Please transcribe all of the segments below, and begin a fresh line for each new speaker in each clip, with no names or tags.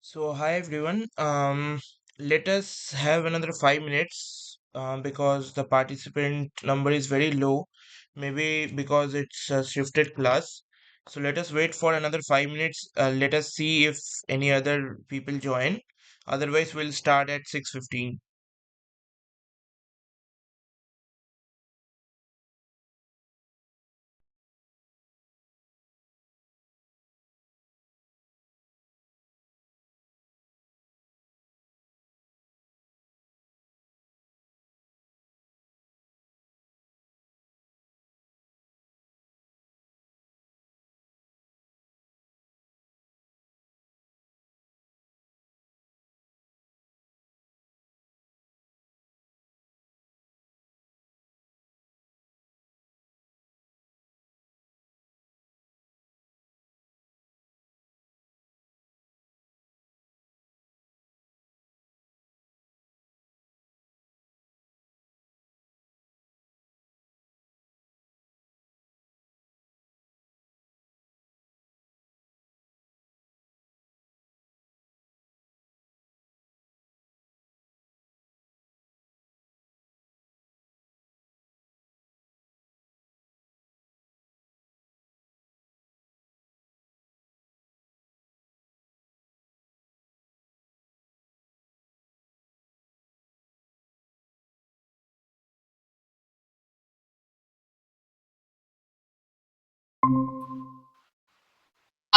So, hi everyone. Let us have another 5 minutes because the participant number is very low, maybe because it's a shifted class. So, let us wait for another 5 minutes. Let us see if any other people join. Otherwise, we'll start at 6:15.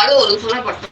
அது ஒரு சொல்ல பட்டு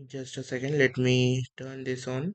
Just a second, let me turn this on.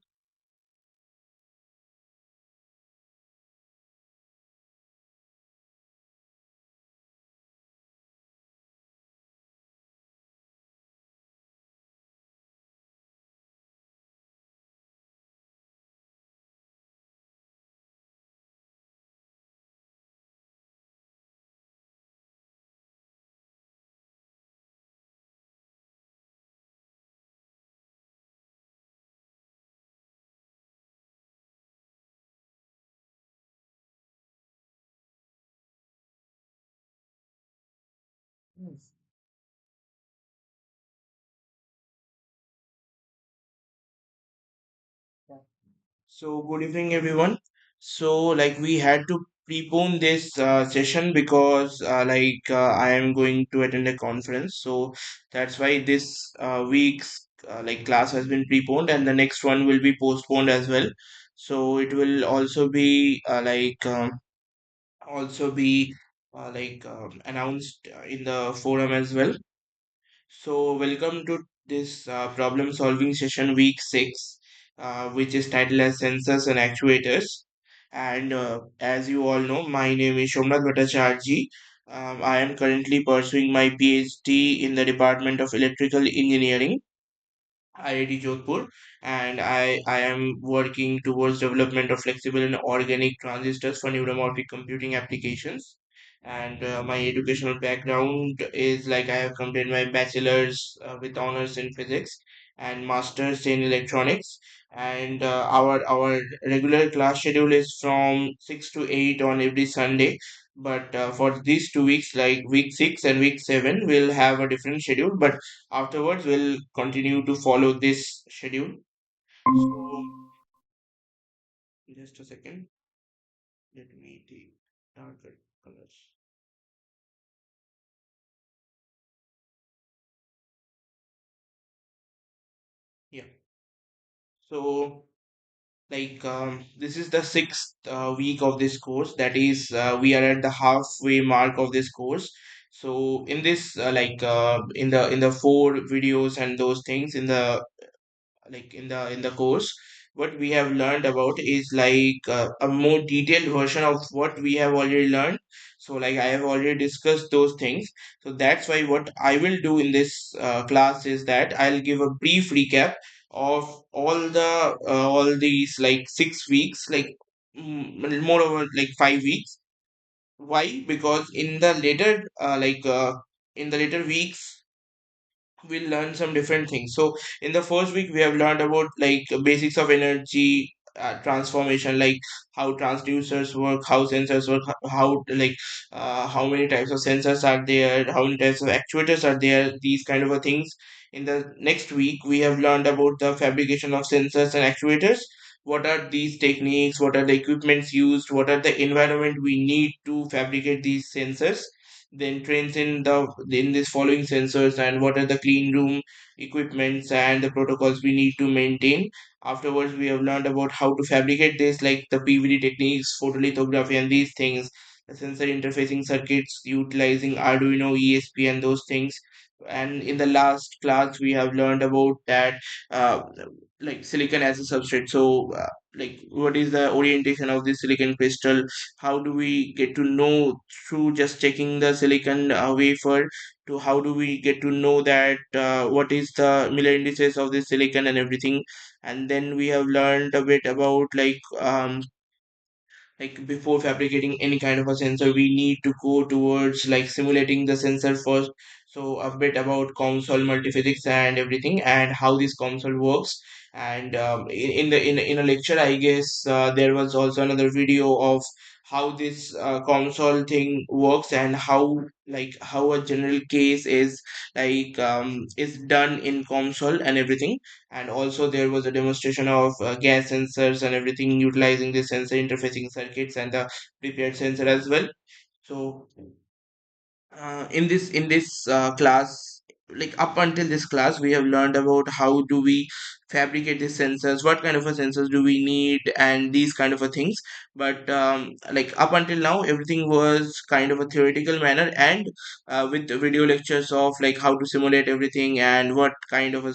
So, good evening, everyone. So, like, we had to prepone this session because, I am going to attend a conference. So, that's why this week's class has been preponed, and the next one will be postponed as well. So, it will also be announced in the forum as well. So, welcome to this problem solving session week 6, which is titled as Sensors and Actuators. And as you all know, my name is Shomnath Bhattacharjee. I am currently pursuing my PhD in the Department of Electrical Engineering, IIT Jodhpur, and I am working towards development of flexible and organic transistors for neuromorphic computing applications. And my educational background is like I have completed my bachelor's with honors in physics and master's in electronics. And our regular class schedule is from 6 to 8 on every Sunday. But for these 2 weeks, like week 6 and week 7, we'll have a different schedule. But afterwards, we'll continue to follow this schedule. So, just a second. Let me take darker colors. Yeah. So, this is the sixth week of this course. That is, we are at the halfway mark of this course. So, in this, in the four videos and those things in the in the course, what we have learned about is a more detailed version of what we have already learned. So like I have already discussed those things. So that's why what I will do in this class is that I'll give a brief recap of all these like 6 weeks, moreover like 5 weeks. Why? Because in the later weeks we'll learn some different things. So in the first week we have learned about basics of energy transformation, like how transducers work, how sensors work, how many types of sensors are there, how many types of actuators are there, these kind of a things. In the next week we have learned about the fabrication of sensors and actuators. What are these techniques, what are the equipments used, what are the environment we need to fabricate these sensors, then trains in this following sensors, and what are the clean room equipments and the protocols we need to maintain. Afterwards we have learned about how to fabricate this, like the PVD techniques, photolithography and these things, the sensor interfacing circuits utilizing Arduino, ESP and those things. And in the last class we have learned about that uh, silicon as a substrate. So what is the orientation of the silicon crystal, how do we get to know through just checking the silicon wafer, to how do we get to know that what is the Miller indices of the silicon and everything. And then we have learned a bit about before fabricating any kind of a sensor we need to go towards like simulating the sensor first. So a bit about COMSOL multiphysics and everything, and how this COMSOL works. And in a lecture I guess there was also another video of how this COMSOL thing works, and how a general case is done in COMSOL and everything. And also there was a demonstration of gas sensors and everything utilizing the sensor interfacing circuits and the prepared sensor as well. So in this class, like up until this class we have learned about how do we fabricate these sensors, what kind of a sensors do we need, and these kind of a things. But like up until now everything was kind of a theoretical manner, and with the video lectures of like how to simulate everything and what kind of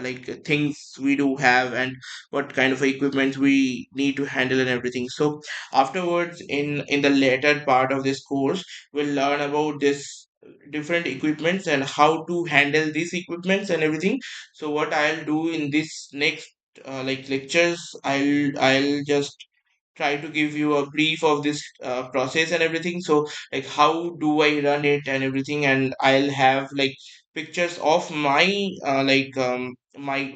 like things we do have and what kind of equipment we need to handle and everything. So afterwards in the later part of this course we'll learn about this different equipments and how to handle these equipments and everything. So what I'll do in this next like lectures, I'll just try to give you a brief of this process and everything. So like how do I run it and everything, and I'll have like pictures of my my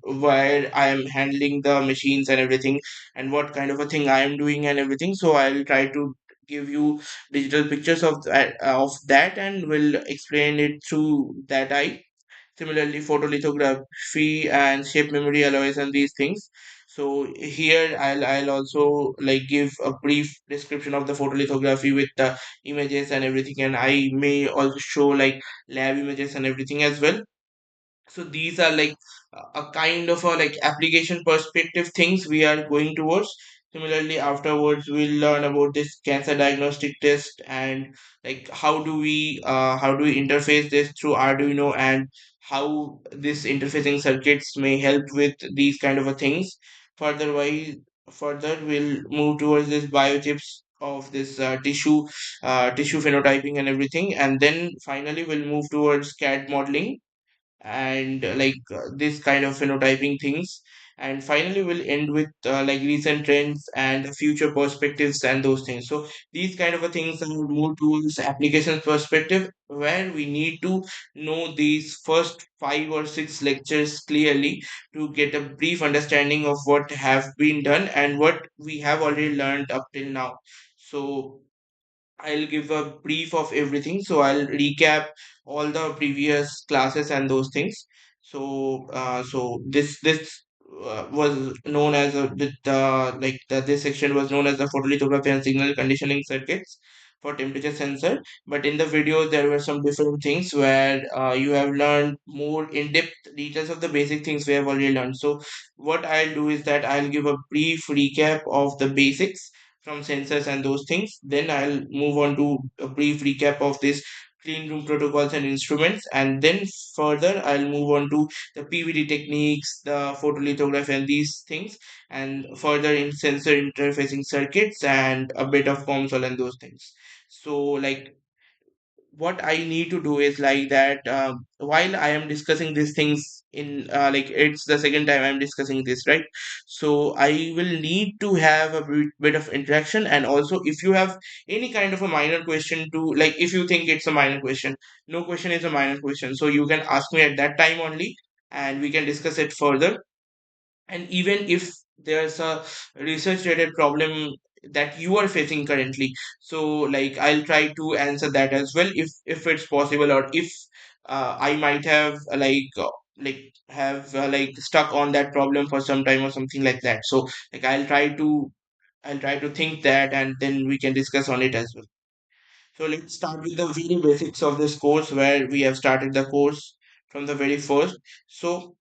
where I am handling the machines and everything, and what kind of a thing I am doing and everything. So I'll try to give you digital pictures of that and will explain it through that eye. Similarly, photolithography and shape memory alloys and these things. So here I'll also like give a brief description of the photolithography with the images and everything, and I may also show like lab images and everything as well. So these are like a kind of a like application perspective things we are going towards. Similarly, afterwards we'll learn about this cancer diagnostic test and like how do we interface this through Arduino, and how this interfacing circuits may help with these kind of a things. Further wise Further we'll move towards this biochips of this tissue phenotyping and everything, and then finally we'll move towards CAD modeling and this kind of phenotyping things. And finally we'll end with like recent trends and future perspectives and those things. So these kind of a things are more towards applications perspective, where we need to know these first 5 or 6 lectures clearly to get a brief understanding of what have been done and what we have already learned up till now. So I'll give a brief of everything. So I'll recap all the previous classes and those things. So this was known as this section was known as the photolithography and signal conditioning circuits for temperature sensor. But in the videos there were some different things where you have learned more in-depth details of the basic things we have already learned. So what I'll do is that I'll give a brief recap of the basics from sensors and those things. Then I'll move on to a brief recap of this clean room protocols and instruments, and then further I'll move on to the PVD techniques, the photolithography and these things, and further in sensor interfacing circuits and a bit of console and those things. So like what I need to do is like that while I am discussing these things in like it's the second time I'm discussing this, right? So I will need to have a bit of interaction, and also if you have any kind of a minor question to like if you think it's a minor question, no question is a minor question, so you can ask me at that time only and we can discuss it further. And even if there's a research related problem that you are facing currently, so like I'll try to answer that as well if it's possible, or if I might have have like stuck on that problem for some time or something like that. So like I'll try to think that and then we can discuss on it as well. So let's start with the very basics of this course, where we have started the course from the very first. So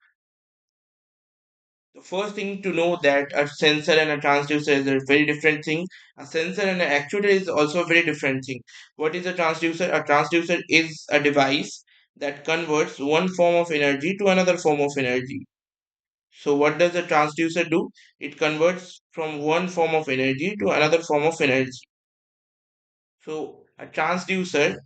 the first thing to know that a sensor and a transducer is a very different thing. A sensor and an actuator is also a very different thing. What is a transducer? A transducer is a device that converts one form of energy to another form of energy. So what does a transducer do? It converts from one form of energy to another form of energy. So a transducer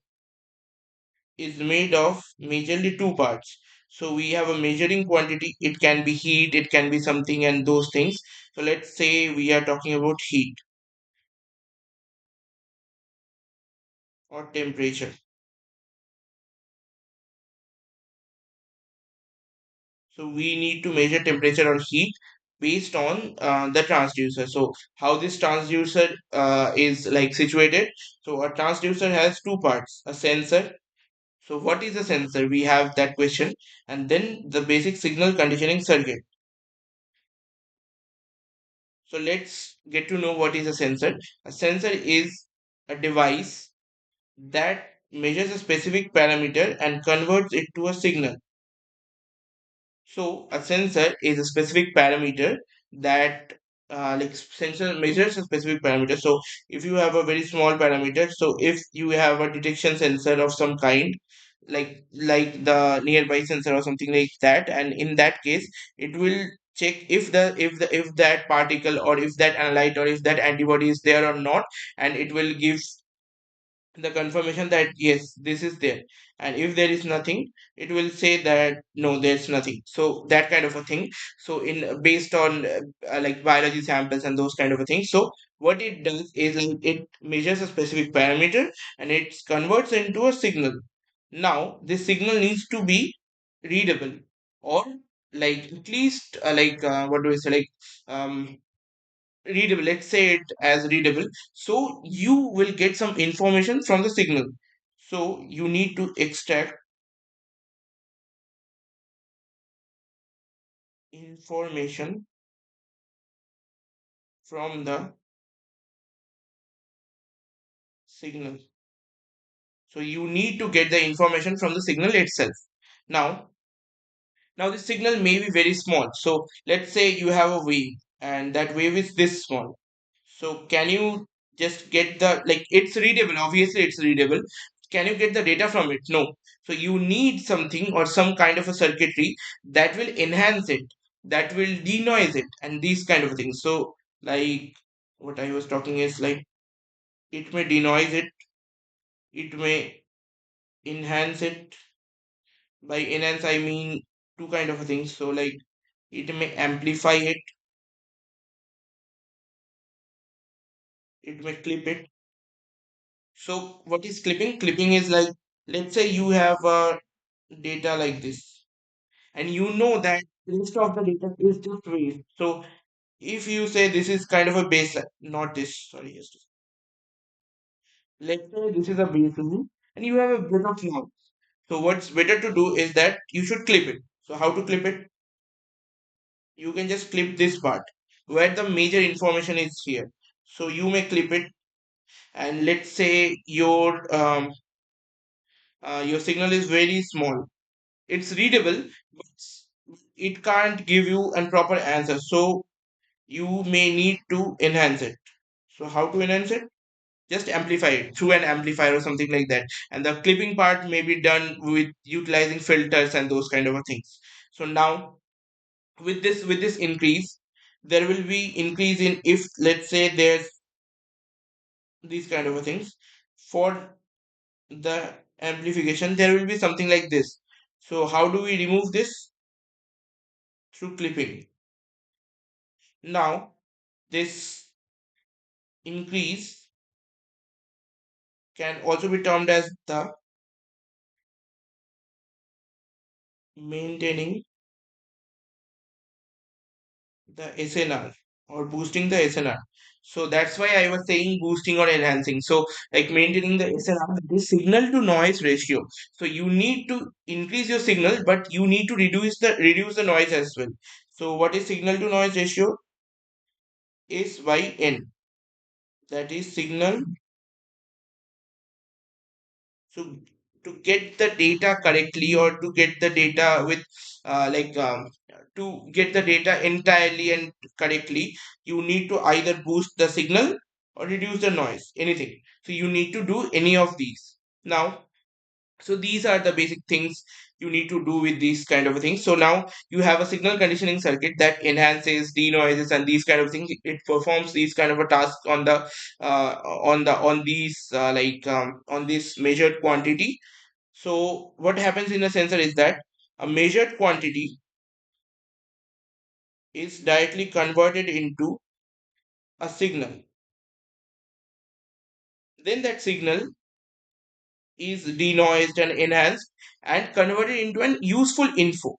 is made of majorly two parts. So we have a measuring quantity. It can be heat, it can be something, and those things. So let's say we are talking about heat or temperature. So we need to measure temperature or heat based on the transducer. So how this transducer is like situated. So a transducer has two parts, a sensor. So what is a sensor? We have that question, and then the basic signal conditioning circuit. So let's get to know what is a sensor. A sensor is a device that measures a specific parameter and converts it to a signal. So a sensor is a specific parameter that like sensor measures a specific parameter. So if you have a very small parameter, so if you have a detection sensor of some kind, like the nearby sensor or something like that, and in that case, it will check if that particle or if that analyte or if that antibody is there or not, and it will give the confirmation that yes, this is there. And if there is nothing, it will say that no, there's nothing. So that kind of a thing. So in based on like biology samples and those kind of a thing. So what it does is like it measures a specific parameter and it converts into a signal. Now this signal needs to be readable, or like at least what do I say, like um readable, let's say it as readable. So you will get some information from the signal. So you need to extract information from the signal. So you need to get the information from the signal itself. Now now the signal may be very small. So let's say you have a wave and that wave is this small. So can you just get the, like, it's readable, obviously it's readable. Can you get the data from it? No. So you need something or some kind of a circuitry that will enhance it, that will denoise it, and these kind of things. So like what I was talking is like it may denoise it, it may enhance it. By enhance I mean two kind of things. So like it may amplify it, it may clip it. So what is clipping? Clipping is like, let's say you have data like this, and you know that rest of the data is just waste. So if you say this is kind of a baseline, not this, sorry, yes, let's say this is a baseline, and you have a bit of noise. So what's better to do is that you should clip it. So how to clip it? You can just clip this part where the major information is here. So you may clip it, and let's say your signal is very small. It's readable, but it can't give you a proper answer. So you may need to enhance it. So how to enhance it? Just amplify it through an amplifier or something like that. And the clipping part may be done with utilizing filters and those kind of things. So now with this increase, there will be increase in, if let's say there's these kind of things. For the amplification, there will be something like this. So how do we remove this? Through clipping. Now this increase can also be termed as the maintaining the SNR, or boosting the SNR. So that's why I was saying boosting or enhancing. So like maintaining the SNR, the signal to noise ratio. So you need to increase your signal, but you need to reduce the noise as well. So what is signal to noise ratio? Is YN. That is signal. So to get the data correctly, or to get the data with to get the data entirely and correctly, you need to either boost the signal or reduce the noise, anything. So you need to do any of these. Now, so these are the basic things you need to do with these kind of things. So now you have a signal conditioning circuit that enhances, denoises, and these kind of things. It performs these kind of a task on the on these on this measured quantity. So what happens in a sensor is that a measured quantity is directly converted into a signal. Then that signal is denoised and enhanced and converted into an useful info.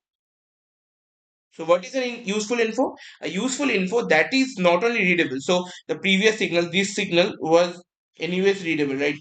So what is an useful info? A useful info that is not only readable. So the previous signal, this signal was anyways readable, right?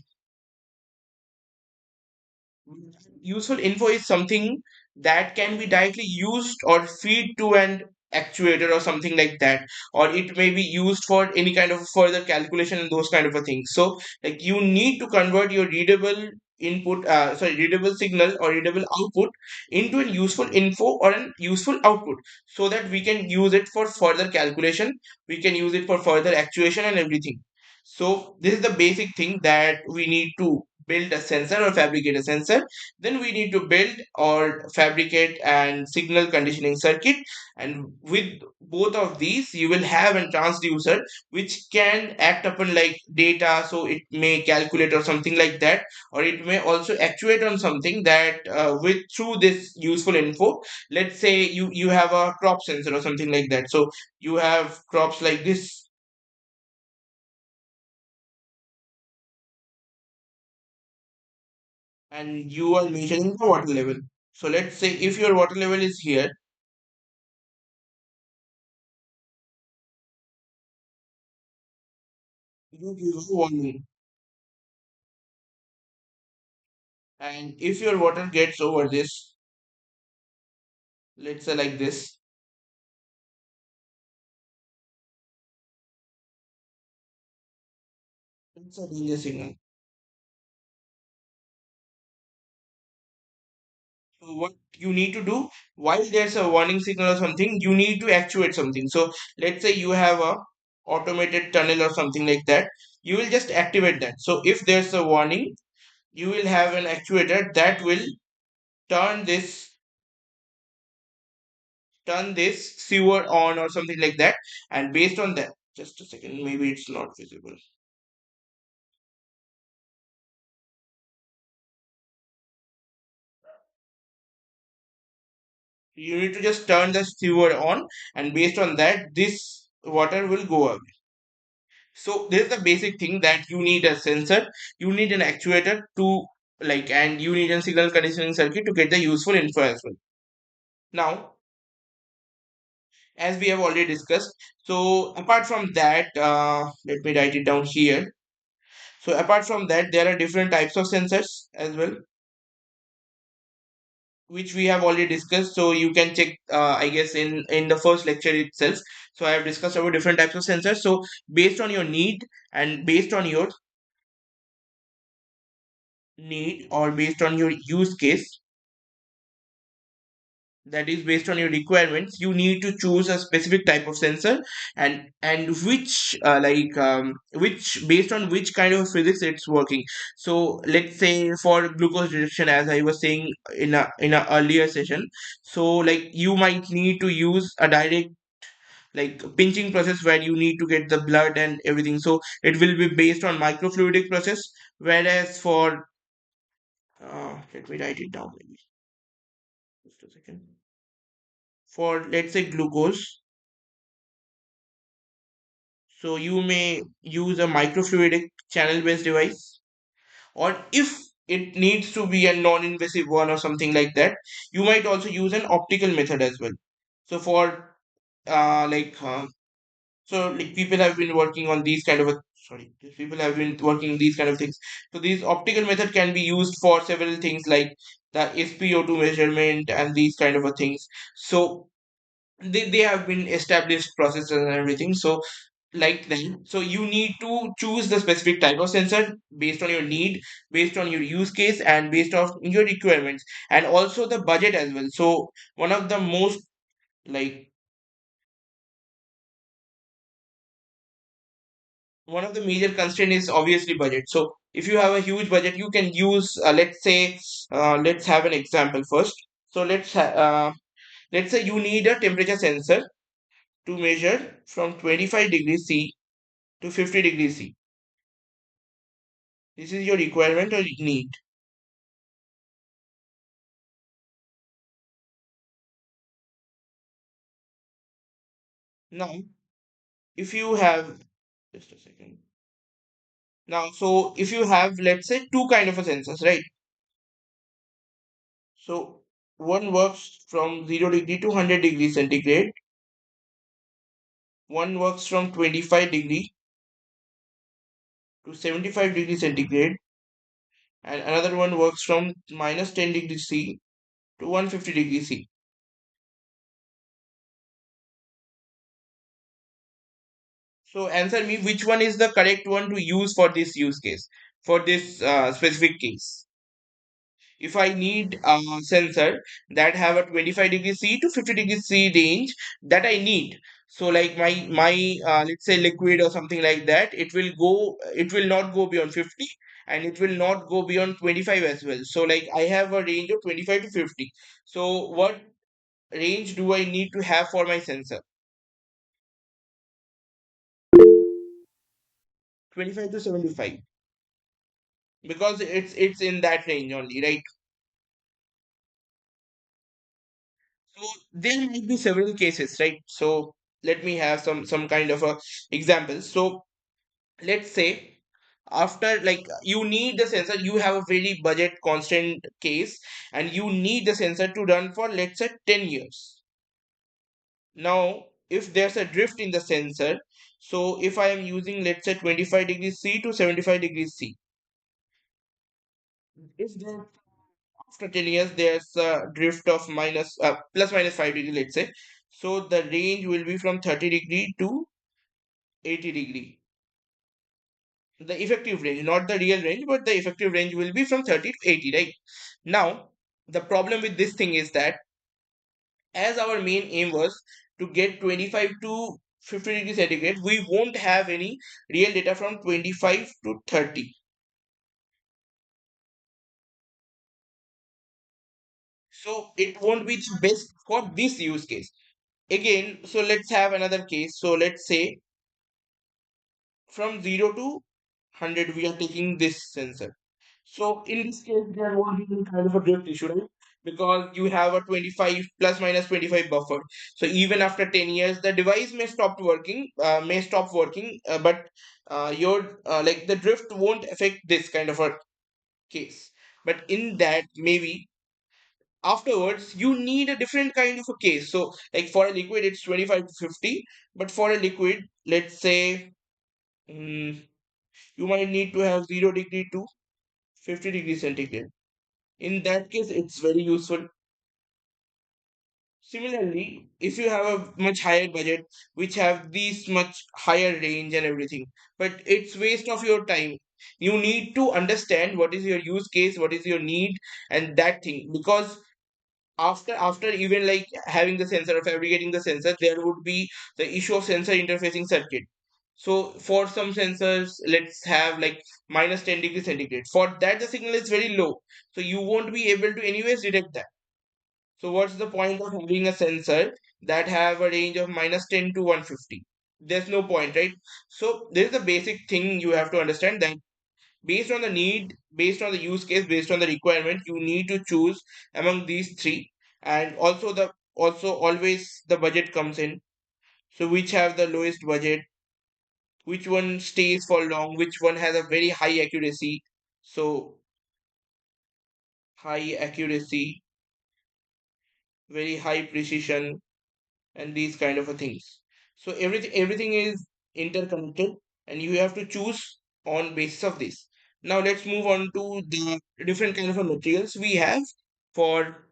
Useful info is something that can be directly used or feed to an actuator or something like that, or it may be used for any kind of further calculation and those kind of a thing. So like you need to convert your readable readable signal or readable output into a useful info or an useful output, so that we can use it for further calculation, we can use it for further actuation and everything. So this is the basic thing, that we need to build a sensor or fabricate a sensor. Then we need to build or fabricate and signal conditioning circuit, and with both of these you will have a transducer which can act upon like data, so it may calculate or something like that, or it may also actuate on something that with through this useful info. Let's say you have a crop sensor or something like that, so you have crops like this, and you are measuring the water level. So let's say if your water level is here, you give a warning, and if your water gets over this, let's say like this, it's a danger signal. So what you need to do, while there's a warning signal or something, you need to actuate something. So let's say you have a automated tunnel or something like that, you will just activate that. So if there's a warning, you will have an actuator that will turn this turn this sewer on or something like that, and based on that, just a second, maybe it's not visible. You need to just turn the sewer on, and based on that, this water will go away. So this is the basic thing, that you need a sensor, you need an actuator to like, and you need a signal conditioning circuit to get the useful info as well. Now, as we have already discussed, so apart from that, let me write it down here. So apart from that, there are different types of sensors as well, which we have already discussed. So you can check, I guess, in the first lecture itself. So I have discussed about different types of sensors. So based on your and based on your need or based on your use case, that is based on your requirements, you need to choose a specific type of sensor, and which which based on which kind of physics it's working. So let's say for glucose detection, as I was saying in a earlier session, so like you might need to use a direct like pinching process where you need to get the blood and everything, so it will be based on microfluidic process. Whereas for let me write it down, maybe just a second. For let's say glucose, so you may use a microfluidic channel based device, or if it needs to be a non-invasive one or something like that, you might also use an optical method as well. So for like so like people have been working on these kind of people have been working these kind of things. So these optical method can be used for several things, like the SpO2 measurement and these kind of a things. So they have been established processes and everything. So like them, so you need to choose the specific type of sensor based on your need, based on your use case, and based on your requirements, and also the budget as well. So one of the most like one of the major constraint is obviously budget. So if you have a huge budget, you can use let's say let's have an example first. So let's say you need a temperature sensor to measure from 25 degrees C to 50 degrees C. This is your requirement or need. Now, if you have just a second. Now, so if you have, let's say, two kind of a sensors, right? So one works from 0 degree to 100 degrees centigrade, one works from 25 degree to 75 degrees centigrade, and another one works from minus 10 degrees C to 150 degrees C. So answer me, which one is the correct one to use for this use case, for this specific case? If I need a sensor that have a 25 degree C to 50 degree C range that I need. So like my let's say liquid or something like that, it will not go beyond 50 and it will not go beyond 25 as well. So like I have a range of 25 to 50. So what range do I need to have for my sensor? 25 to 75, because it's in that range only, right? So there might be several cases, right? So let me have some kind of a example. So let's say after, like, you need the sensor, you have a very budget constant case, and you need the sensor to run for, let's say, 10 years. Now if there's a drift in the sensor, so if I am using, let's say, 25 degrees C to 75 degrees C, if there after 10 years there's a drift of plus minus 5 degree, let's say, so the range will be from 30 degree to 80 degree. The effective range, not the real range, but the effective range will be from 30 to 80, right? Now the problem with this thing is that, as our main aim was to get 25 to 50 degrees centigrade, we won't have any real data from 25 to 30. So it won't be the best for this use case. Again, so let's have another case. So let's say from 0 to 100 we are taking this sensor. So in this case there won't be any kind of a drift issue, right? Because you have a 25 plus minus 25 buffer. So even after 10 years the device may stop working, but your like the drift won't affect this kind of a case. But in that, maybe afterwards you need a different kind of a case. So like for a liquid it's 25 to 50, but for a liquid, let's say, mm, you might need to have 0 degree to 50 degrees centigrade. In that case it's very useful. Similarly, if you have a much higher budget which have these much higher range and everything, but it's waste of your time. You need to understand what is your use case, what is your need, and that thing. Because after even like having the sensor or fabricating the sensor, there would be the issue of sensor interfacing circuit. So for some sensors, let's have like minus 10 degrees centigrade. For that the signal is very low, so you won't be able to anyways detect that. So what's the point of having a sensor that have a range of minus 10 to 150? There's no point, right? So this is the basic thing you have to understand, that based on the need, based on the use case, based on the requirement, you need to choose among these three. And also always the budget comes in. So which have the lowest budget, which one stays for long, which one has a very high accuracy. So high accuracy, very high precision, and these kind of a things. So everything is interconnected, and you have to choose on basis of this. Now let's move on to the different kind of a materials we have for,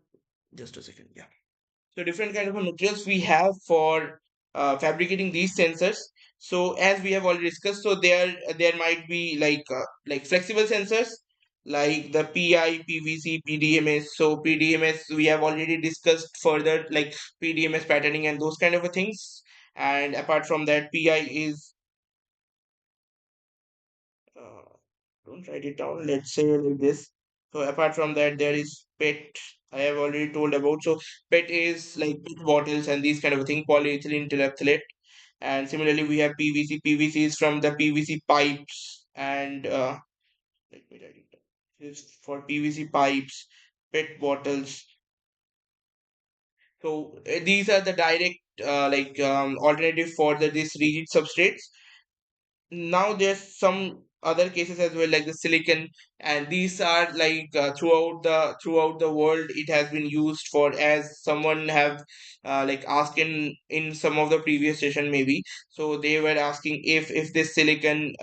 just a second, yeah. So different kind of materials we have for fabricating these sensors. So as we have already discussed, so there might be like flexible sensors like the PI, PVC, PDMS. So PDMS we have already discussed further, like PDMS patterning and those kind of a things. And apart from that, PI is uh, don't write it down. Let's say like this. So apart from that, there is PET. I have already told about. So PET is like PET bottles and these kind of thing, polyethylene terephthalate. And similarly, we have PVC. PVC is from the PVC pipes. And let me write it down. This is for PVC pipes, PET bottles. So these are the direct alternative for this rigid substrates. Now there's some other cases as well, like the silicon, and these are like throughout the world it has been used for, as someone have like asked in some of the previous session maybe. So they were asking if this silicon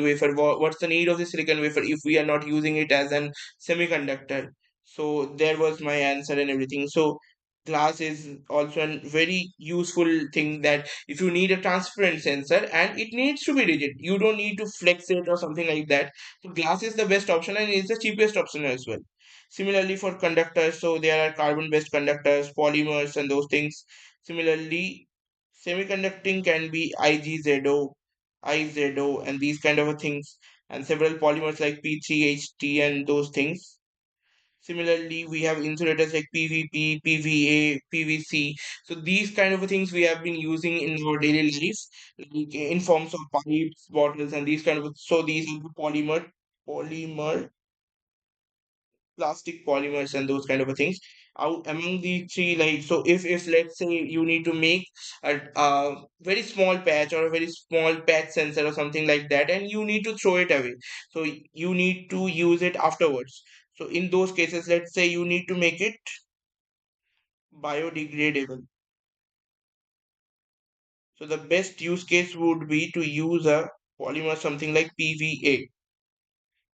wafer, what's the need of the silicon wafer if we are not using it as an semiconductor. So there was my answer and everything. So glass is also a very useful thing, that if you need a transparent sensor and it needs to be rigid, you don't need to flex it or something like that. So glass is the best option and is the cheapest option as well. Similarly for conductors, so there are carbon based conductors, polymers and those things. Similarly, semiconducting can be IGZO, IZO and these kind of things, and several polymers like P3HT and those things. Similarly, we have insulators like PVP, PVA, PVC. So these kind of things we have been using in our daily life, like in forms of pipes, bottles, and these kind of. So these are the polymer, plastic polymers, and those kind of things. Out among the three, like so, if let's say you need to make a very small patch or a very small patch sensor or something like that, and you need to throw it away, so you need to use it afterwards. So in those cases, let's say you need to make it biodegradable. So the best use case would be to use a polymer something like PVA.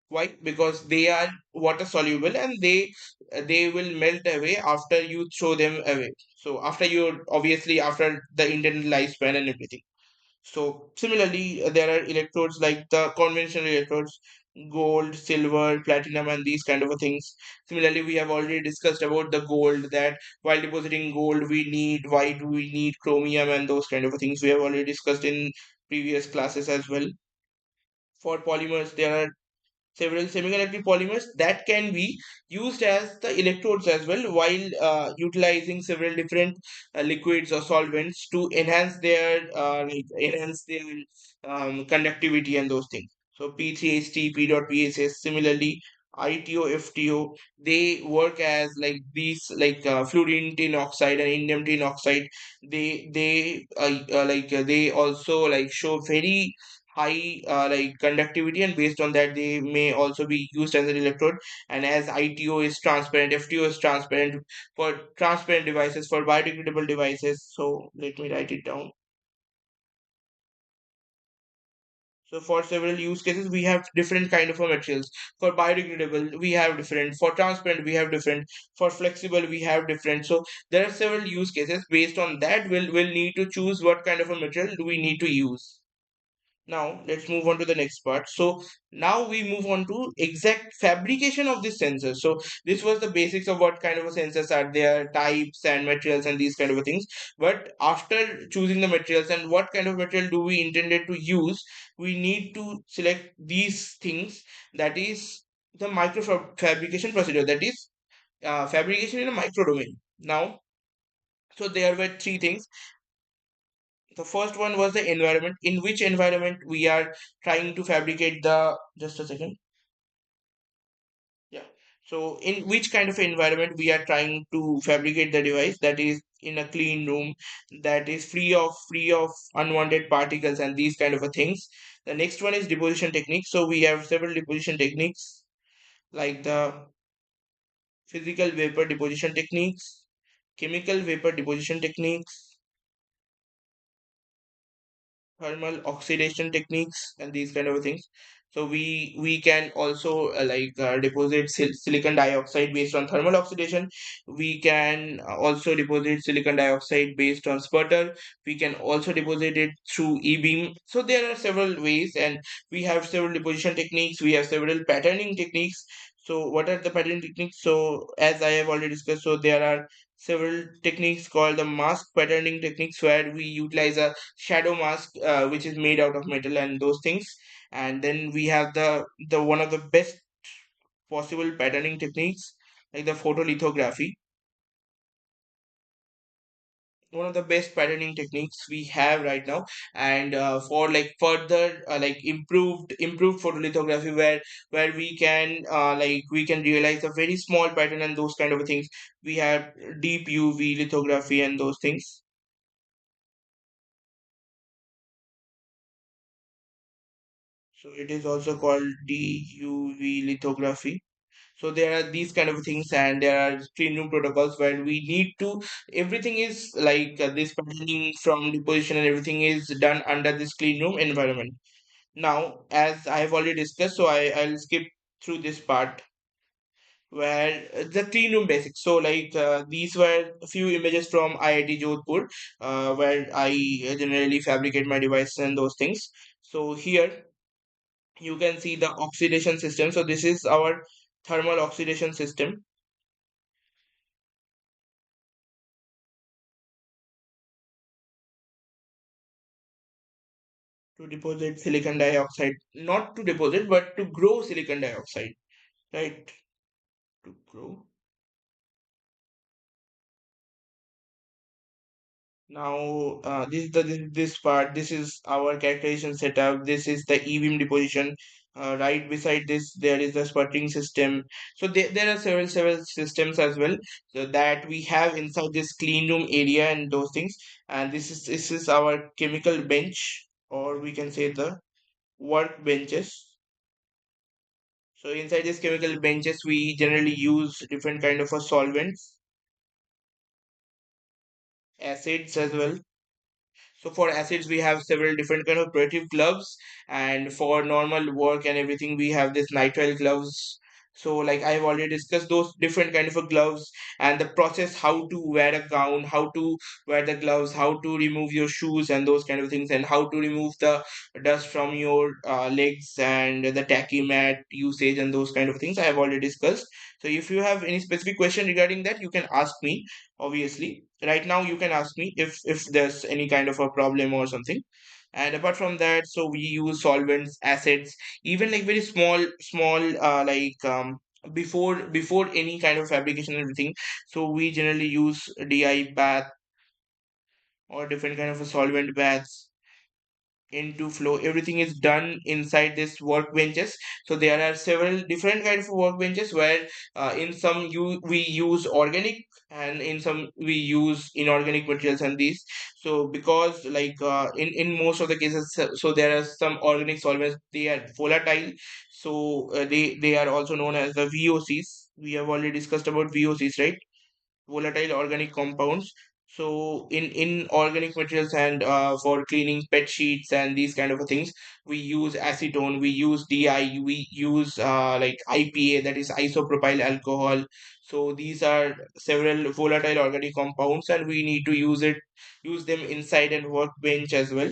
Why? Because they are water soluble and they will melt away after you throw them away. So after you obviously after the intended lifespan and everything. So similarly, there are electrodes like the conventional electrodes, gold, silver, platinum, and these kind of things. Similarly, we have already discussed about the gold, that while depositing gold, why do we need chromium and those kind of things. We have already discussed in previous classes as well. For polymers, there are several semiconductor polymers that can be used as the electrodes as well, while utilizing several different liquids or solvents to enhance their conductivity and those things. So P3HT, P.PSS, similarly ITO, FTO, they work as like these like fluorine tin oxide and indium tin oxide. They also like show very high like conductivity, and based on that they may also be used as an electrode. And as ITO is transparent, FTO is transparent for transparent devices, for biodegradable devices. So let me write it down. So for several use cases we have different kind of materials. For biodegradable we have different, for transparent we have different, for flexible we have different. So there are several use cases. Based on that we'll need to choose what kind of a material do we need to use. Now let's move on to the next part. So now we move on to exact fabrication of this sensor. So this was the basics of what kind of a sensors are there, types and materials and these kind of things. But after choosing the materials and what kind of material do we intended to use, we need to select these things. That is the micro fabrication procedure. That is fabrication in a micro domain. Now, so there were three things. The first one was the environment. In which environment we are trying to fabricate the, just a second. Yeah. So in which kind of environment we are trying to fabricate the device, that is in a clean room, that is free of unwanted particles and these kind of a things. The next one is deposition techniques. So we have several deposition techniques like the physical vapor deposition techniques, chemical vapor deposition techniques, thermal oxidation techniques and these kind of things. So we can also deposit silicon dioxide based on thermal oxidation. We can also deposit silicon dioxide based on sputter. We can also deposit it through e-beam. So there are several ways, and we have several deposition techniques. We have several patterning techniques. So what are the patterning techniques? So as I have already discussed, so there are several techniques called the mask patterning techniques, where we utilize a shadow mask which is made out of metal and those things. And then we have the one of the best possible patterning techniques, like the photolithography. One of the best patterning techniques we have right now. And for like further improved photolithography, where we can realize a very small pattern and those kind of things, we have deep UV lithography and those things. So it is also called DUV lithography. So there are these kind of things, and there are clean room protocols where we need to, everything is like this patterning from deposition and everything is done under this clean room environment. Now, as I have already discussed, so I'll skip through this part. where the clean room basics. So like these were a few images from IIT Jodhpur, where I generally fabricate my devices and those things. So here you can see the oxidation system. So this is our thermal oxidation system to deposit silicon dioxide, not to deposit, but to grow silicon dioxide, right? To grow. Now, this part. This is our characterization setup. This is the E-beam deposition. Right beside this, there is the sputtering system. So there are several systems as well, so that we have inside this clean room area and those things. And this is our chemical bench, or we can say the work benches. So inside these chemical benches, we generally use different kind of a solvents, acids as well. So for acids, we have several different kind of protective gloves, and for normal work and everything, we have this nitrile gloves. So like I've already discussed those different kind of a gloves and the process how to wear a gown, how to wear the gloves, how to remove your shoes and those kind of things, and how to remove the dust from your legs and the tacky mat usage and those kind of things I have already discussed. So if you have any specific question regarding that, you can ask me. Obviously right now you can ask me if there's any kind of a problem or something. And apart from that, so we use solvents, acids, even like very small before any kind of fabrication and everything. So we generally use DI bath or different kind of a solvent baths into flow. Everything is done inside this workbenches. So there are several different kinds of workbenches where in some we use organic, and in some we use inorganic materials and these. So because like in most of the cases, so there are some organic solvents, they are volatile. So they are also known as the VOCs. We have already discussed about VOCs, right? Volatile organic compounds. So in organic materials and for cleaning pet sheets and these kind of things, we use acetone, we use DI, we use like IPA, that is isopropyl alcohol. So these are several volatile organic compounds, and we need to use them inside and workbench as well.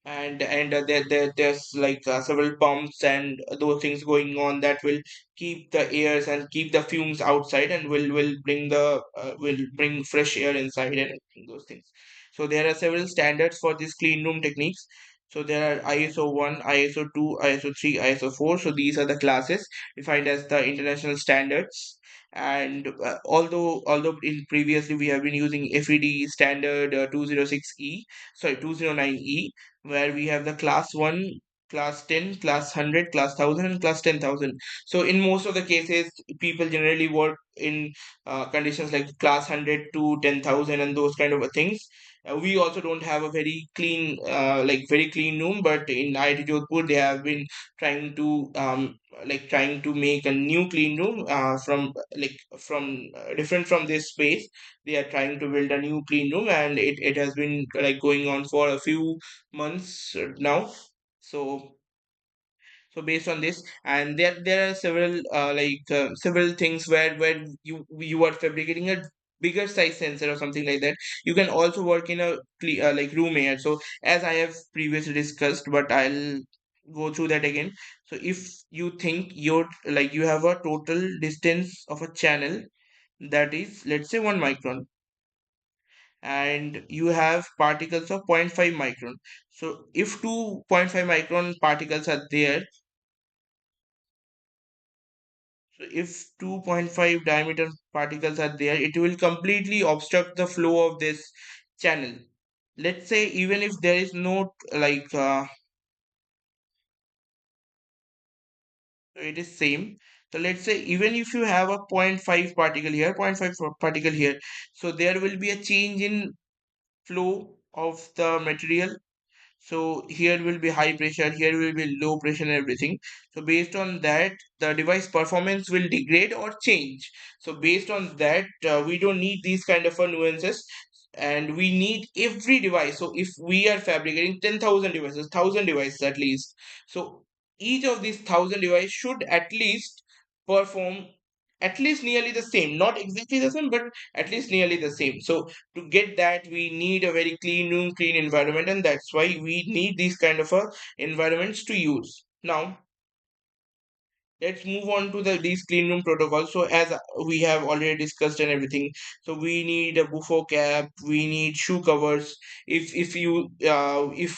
And there's like several pumps and those things going on that will keep the airs and keep the fumes outside, and will bring fresh air inside and those things. So there are several standards for these clean room techniques. So there are ISO 1, ISO 2, ISO 3, ISO 4. So these are the classes defined as the international standards. And although in previously we have been using FED standard 206E, sorry, 209E, where we have the class 1, class 10, class 100, class 1000, and class 10,000. So in most of the cases, people generally work in conditions like class 100 to 10,000 and those kind of things. We also don't have a very clean very clean room, but in IIT Jodhpur they have been trying to trying to make a new clean room from different from this space. They are trying to build a new clean room, and it has been like going on for a few months now. So based on this, and there are several things where you are fabricating a bigger size sensor or something like that. You can also work in a room air. So as I have previously discussed, but I'll go through that again. So if you think you have a total distance of a channel that is, let's say, 1 micron, and you have particles of zero point 0.5 micron. So if 2.5 micron particles are there, so if 2.5 diameter particles are there, it will completely obstruct the flow of this channel. Let's say even if there is no it is same. So let's say even if you have a zero point 0.5 particle here, zero point 0.5 particle here, so there will be a change in flow of the material. So here will be high pressure, here will be low pressure and everything. So based on that, the device performance will degrade or change. So based on that, we don't need these kind of nuances, and we need every device. So if we are fabricating 10,000 devices, 1,000 devices at least, so each of these 1,000 devices should at least perform at least nearly the same, not exactly the same, but at least nearly the same. So to get that, we need a very clean room, clean environment, and that's why we need these kind of environments to use. Now let's move on to these clean room protocols. So as we have already discussed and everything, so we need a buffo cap, we need shoe covers. If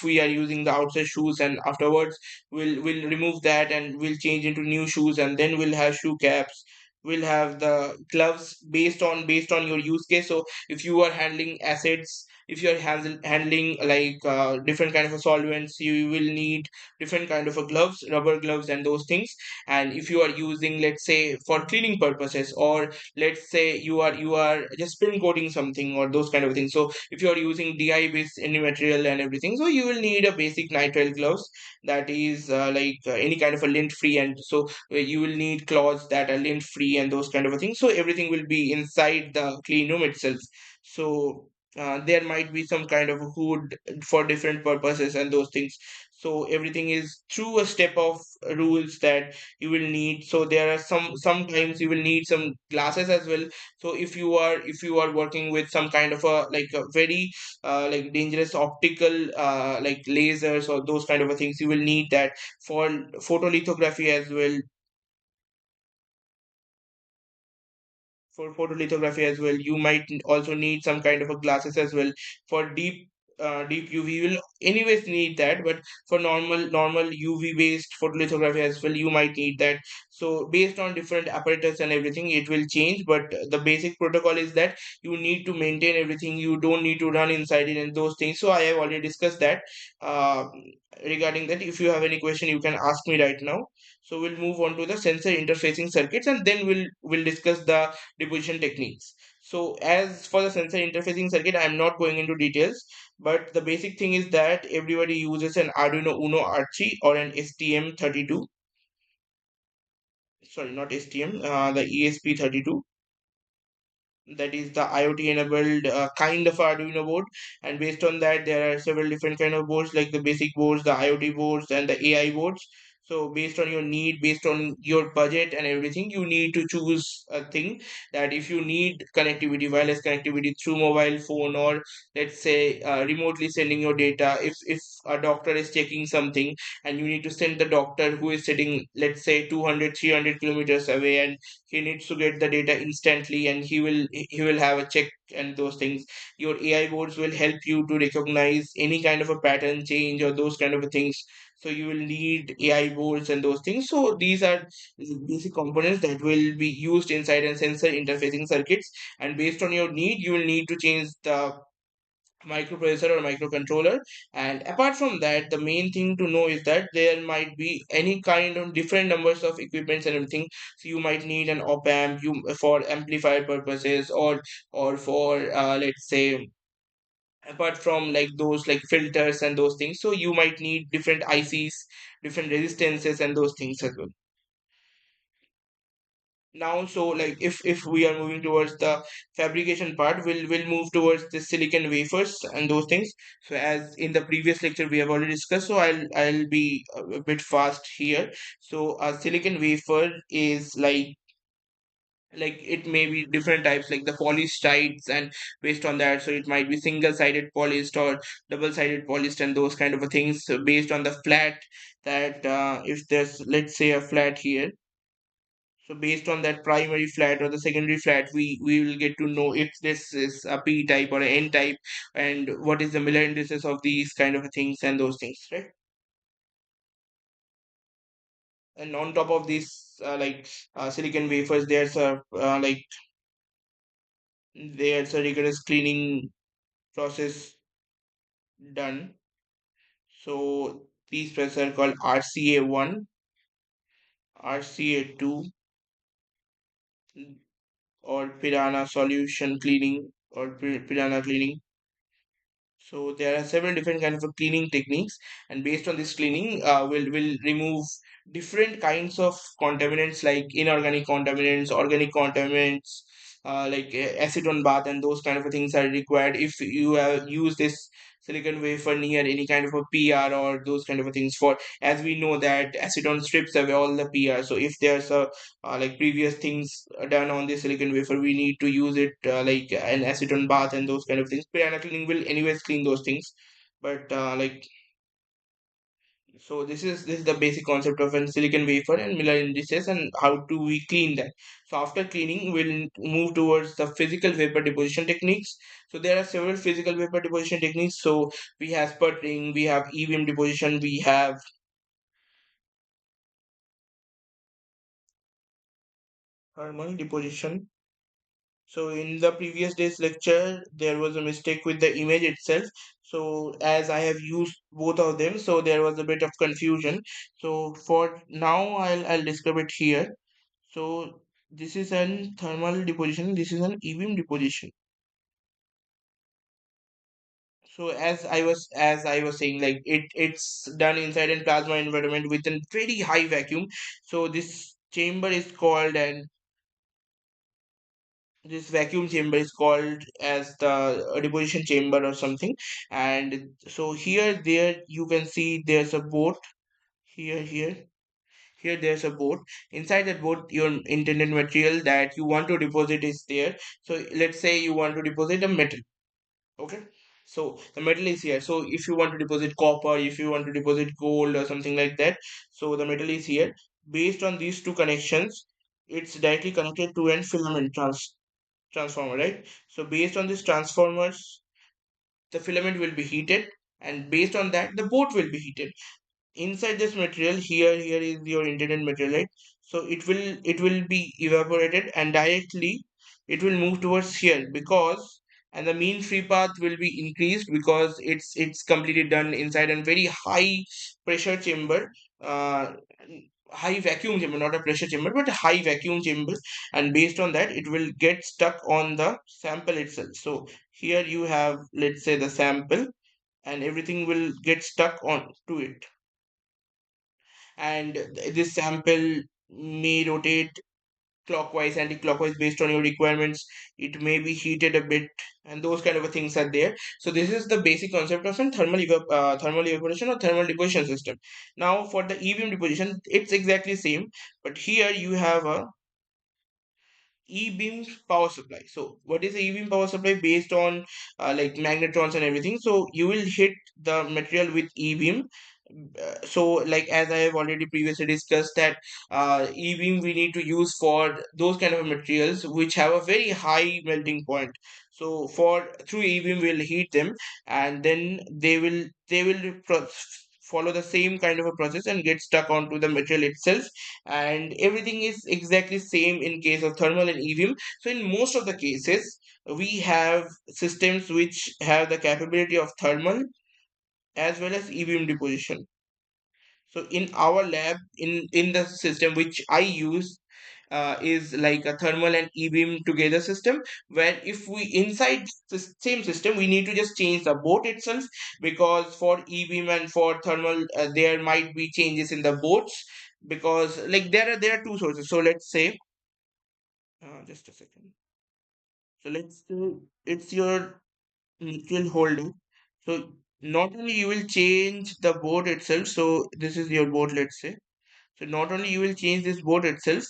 we are using the outside shoes, and afterwards we'll remove that and we'll change into new shoes, and then we'll have shoe caps. We'll have the gloves based on your use case. So if you are handling acids, if you are handling like different kind of a solvents, you will need different kind of a gloves, rubber gloves and those things. And if you are using, let's say, for cleaning purposes, or let's say you are just spin coating something or those kind of things, so if you are using di based any material and everything, so you will need a basic nitrile gloves, that is any kind of a lint free. And so you will need cloths that are lint free and those kind of a thing. So everything will be inside the clean room itself. So there might be some kind of a hood for different purposes and those things. So everything is through a step of rules that you will need. So there are sometimes you will need some glasses as well. So if you are working with some kind of a very dangerous optical lasers or those kind of a things, you will need that. For photolithography as well, you might also need some kind of a glasses as well. For deep UV, you will anyways need that, but for normal UV based photolithography as well, you might need that. So based on different apparatus and everything, it will change, but the basic protocol is that you need to maintain everything. You don't need to run inside it and those things. So I have already discussed that. uh, Regarding that, if you have any question, you can ask me right now. So we'll move on to the sensor interfacing circuits, and then we'll discuss the deposition techniques. So as for the sensor interfacing circuit, I'm not going into details, but the basic thing is that everybody uses an Arduino Uno R3 or an STM32. Sorry, not STM, the ESP32. That is the IoT enabled kind of Arduino board. And based on that, there are several different kind of boards, like the basic boards, the IoT boards, and the AI boards. So based on your need, based on your budget and everything, you need to choose a thing. That if you need connectivity, wireless connectivity through mobile phone, or let's say remotely sending your data, if a doctor is checking something and you need to send the doctor who is sitting, let's say, 200 300 kilometers away, and he needs to get the data instantly, and he will have a check and those things. Your AI boards will help you to recognize any kind of a pattern change or those kind of things. So you will need AI boards and those things. So these are basic components that will be used inside a sensor interfacing circuits. And based on your need, you will need to change the microprocessor or microcontroller. And apart from that, the main thing to know is that there might be any kind of different numbers of equipments and everything. So you might need an op amp you for amplifier purposes, or for let's say, apart from like those like filters and those things, so you might need different ICs, different resistances and those things as well. Now, so like if we are moving towards the fabrication part, we'll move towards the silicon wafers and those things. So as in the previous lecture we have already discussed, so I'll be a bit fast here. So a silicon wafer is like it may be different types, like the polished types, and based on that, so it might be single sided polished or double sided polished and those kind of a things. So based on the flat, that if there's, let's say, a flat here, so based on that primary flat or the secondary flat, we will get to know if this is a P type or an N type, and what is the Miller indices of these kind of things and those things, right? And on top of these, silicon wafers, there's a rigorous cleaning process done. So these processes are called RCA1, RCA2, or Piranha solution cleaning, or Piranha cleaning. So there are several different kinds of cleaning techniques, and based on this cleaning, will remove different kinds of contaminants, like inorganic contaminants, organic contaminants, acetone bath, and those kind of things are required if you have used this silicon wafer near any kind of a PR or those kind of a things. For as we know that acetone strips away all the PR. So if there's a like previous things done on the silicon wafer, we need to use it like an acetone bath and those kind of things. Piranha cleaning will anyways clean those things, but like so this is the basic concept of a silicon wafer and Miller indices and how do we clean that. So after cleaning, we'll move towards the physical vapor deposition techniques. So there are several physical vapor deposition techniques. So we have sputtering, we have e-beam deposition, we have thermal deposition. So in the previous day's lecture, there was a mistake with the image itself. So as I have used both of them, so there was a bit of confusion. So for now, I'll describe it here. So this is an thermal deposition. This is an e-beam deposition. So as I was saying, like it's done inside a plasma environment with a very high vacuum. So this chamber is called and this vacuum chamber is called as the deposition chamber or something. And so here there you can see there's a boat here there's a boat. Inside that boat your intended material that you want to deposit is there. So let's say you want to deposit a metal. Okay, so the metal is here. So if you want to deposit copper, if you want to deposit gold or something like that, so the metal is here. Based on these two connections, it's directly connected to an filament transformer, right? So based on these transformers, the filament will be heated, and based on that, the boat will be heated. Inside this material, here is your intended material, right? So it will be evaporated, and directly it will move towards here because and the mean free path will be increased because it's completely done inside a very high pressure chamber, uh, high vacuum chamber, not a pressure chamber but a high vacuum chamber. And based on that, it will get stuck on the sample itself. So here you have, let's say, the sample, and everything will get stuck on to it. And this sample may rotate clockwise, anti-clockwise based on your requirements. It may be heated a bit, and those kind of things are there. So this is the basic concept of a thermal evaporation or thermal deposition system. Now for the e-beam deposition, it's exactly same, but here you have a e-beam power supply. So what is the e-beam power supply? Based on like magnetrons and everything, so you will hit the material with e-beam. So like as I have already previously discussed that e-beam we need to use for those kind of materials which have a very high melting point. So for through e-beam we'll heat them, and then they will follow the same kind of a process and get stuck onto the material itself. And everything is exactly same in case of thermal and e-beam. So in most of the cases we have systems which have the capability of thermal as well as e-beam deposition. So in our lab, in the system which I use, is like a thermal and e-beam together system, where if we inside the same system we need to just change the boat itself, because for e-beam and for thermal there might be changes in the boats, because like there are two sources. So let's say just a second. So let's say it's your material holder. So not only you will change the board itself. So this is your board, let's say. So not only you will change this board itself,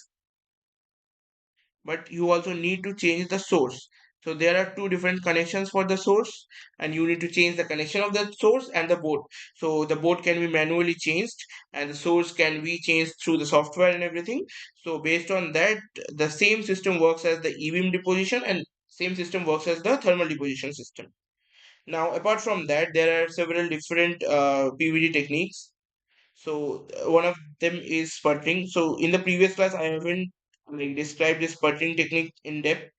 but you also need to change the source. So there are two different connections for the source, and you need to change the connection of the source and the board. So the board can be manually changed, and the source can be changed through the software and everything. So based on that, the same system works as the e-beam deposition, and same system works as the thermal deposition system. Now, apart from that, there are several different PVD techniques. So one of them is sputtering. So in the previous class, I haven't like described this sputtering technique in depth.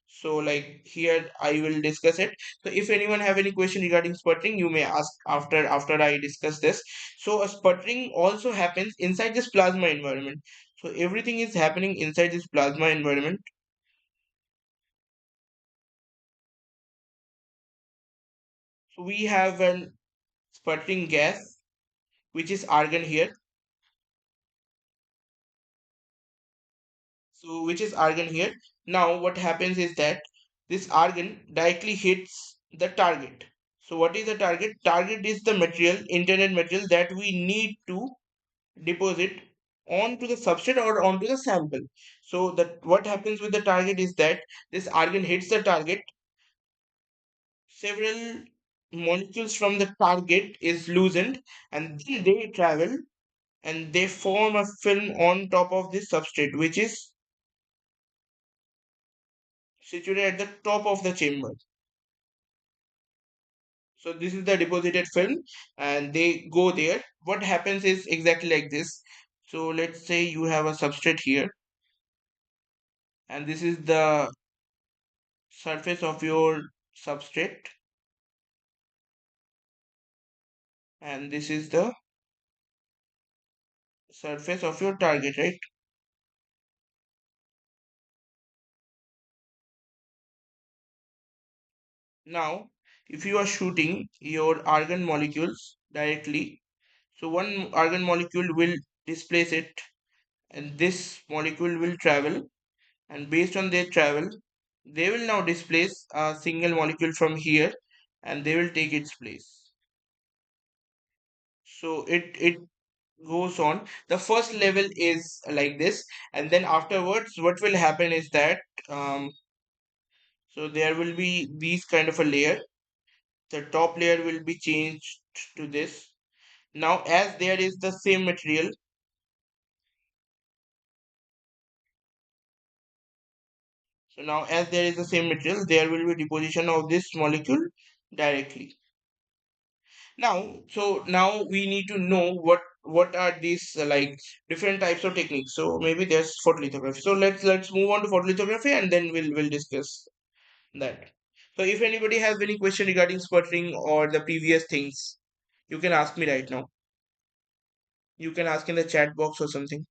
So like here, I will discuss it. So if anyone have any question regarding sputtering, you may ask after I discuss this. So a sputtering also happens inside this plasma environment. So everything is happening inside this plasma environment. So we have an sputtering gas, which is argon here. So which is argon here. Now what happens is that this argon directly hits the target. So what is the target? Target is the material, internet material that we need to deposit onto the substrate or onto the sample. So that what happens with the target is that this argon hits the target, several molecules from the target is loosened, and then they travel and they form a film on top of this substrate, which is situated at the top of the chamber. So this is the deposited film, and they go there. What happens is exactly like this. So let's say you have a substrate here, and this is the surface of your substrate, and this is the surface of your target, right? Now if you are shooting your argon molecules directly, so one argon molecule will displace it, and this molecule will travel, and based on their travel they will now displace a single molecule from here, and they will take its place. So it goes on. The first level is like this, and then afterwards what will happen is that um, so there will be these kind of a layer. The top layer will be changed to this. Now as there is the same material, so now as there is the same material, there will be deposition of this molecule directly. Now we need to know what are these like different types of techniques. So maybe there's photolithography. So let's move on to photolithography, and then we'll discuss that. So if anybody has any question regarding sputtering or the previous things, you can ask me right now. You can ask in the chat box or something.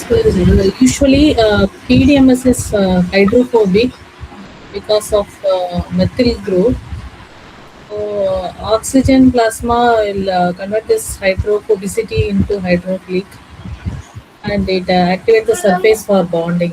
Usually, PDMS is hydrophobic because of methyl group. So, oxygen plasma will convert this hydrophobicity into hydrophilic, and it activates the surface for bonding.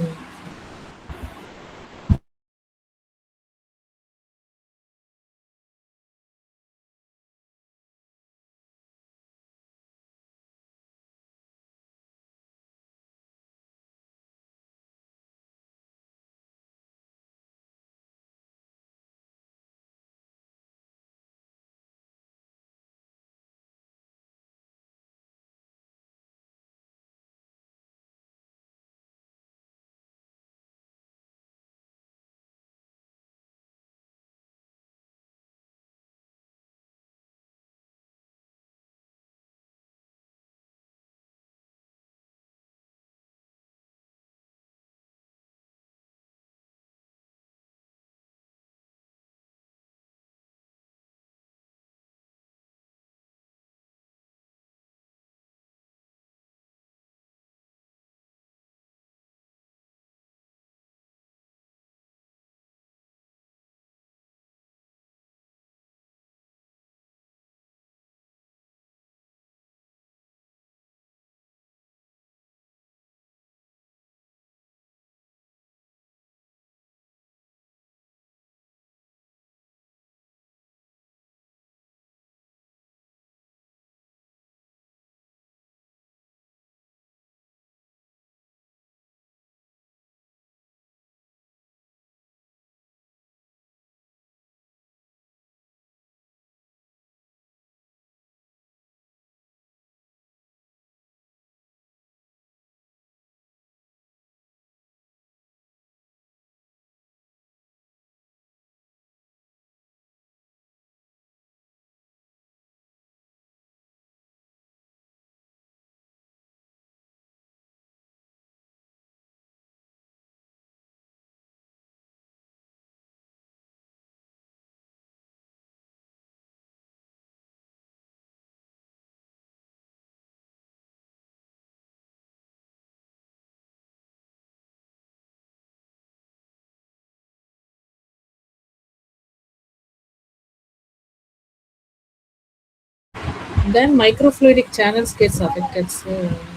Then microfluidic channels gets affected. So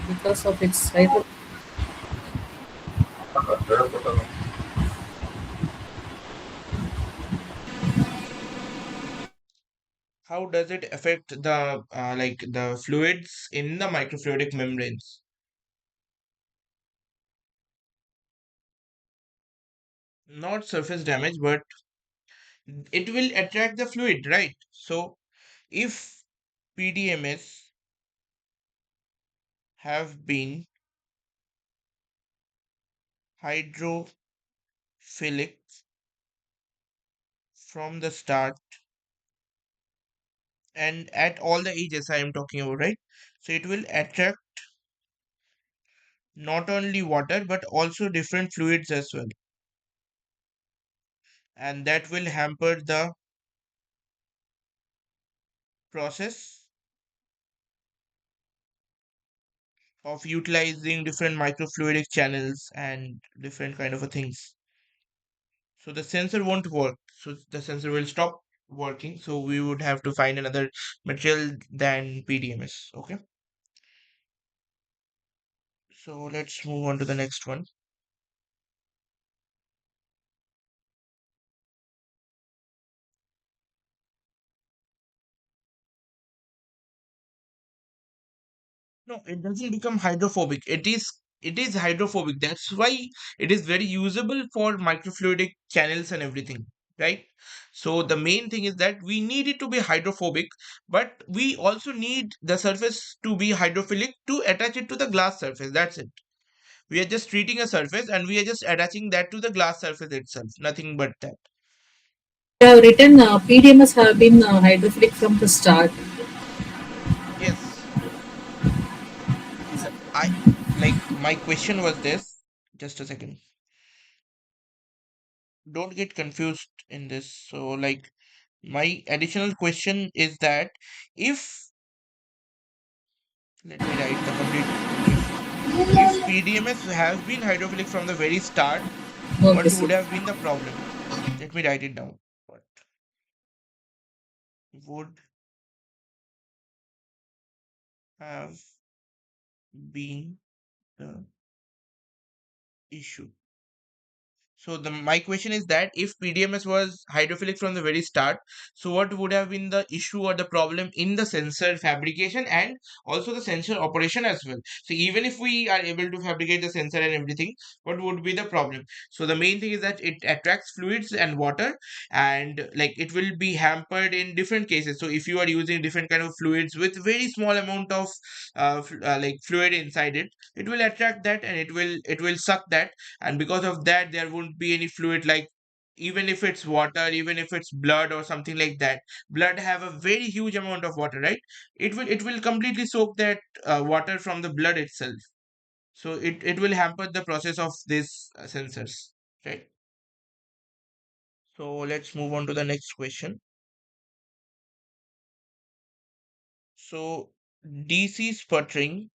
because of its hydro.
How does it affect the like the fluids in the microfluidic membranes? Not surface damage, but it will attract the fluid, right? So if PDMS have been hydrophilic from the start and at all the ages I am talking about, right? So it will attract not only water but also different fluids as well, and that will hamper the process of utilizing different microfluidic channels and different kind of a things. So the sensor won't work, so the sensor will stop working, so we would have to find another material than PDMS. Okay, so let's move on to the next one. No, it doesn't become hydrophobic. It is hydrophobic. That's why it is very usable for microfluidic channels and everything, right? So the main thing is that we need it to be hydrophobic, but we also need the surface to be hydrophilic to attach it to the glass surface. That's it. We are just treating a surface and we are just attaching that to the glass surface itself. Nothing but that.
We have written PDMS have been hydrophilic from the start.
Yes. I like my question was this. Just a second. Don't get confused in this. So, like, my additional question is that if, let me write the complete brief. If PDMS have been hydrophilic from the very start,
Okay,
what
sir.
would have been the problem? Let me write it down. What would have been the issue? So my question is that if PDMS was hydrophilic from the very start, so what would have been the issue or the problem in the sensor fabrication and also the sensor operation as well? So even if we are able to fabricate the sensor and everything, what would be the problem? So the main thing is that it attracts fluids and water, and like it will be hampered in different cases. So if you are using different kind of fluids with very small amount of like fluid inside it, it will attract that and it will suck that, and because of that there won't be any fluid, like even if it's water, even if it's blood or something like that. Blood have a very huge amount of water, right? It will completely soak that water from the blood itself, so it will hamper the process of these sensors, right? So let's move on to the next question. So DC sputtering.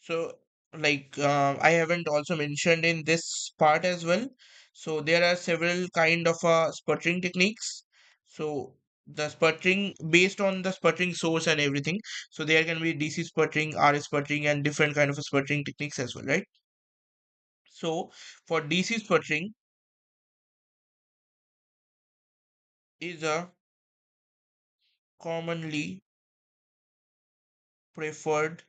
So, like, I haven't also mentioned in this part as well. So there are several kind of sputtering techniques. So the sputtering based on the sputtering source and everything. So there can be DC sputtering, RS sputtering, and different kind of sputtering techniques as well, right? So for DC sputtering is a commonly preferred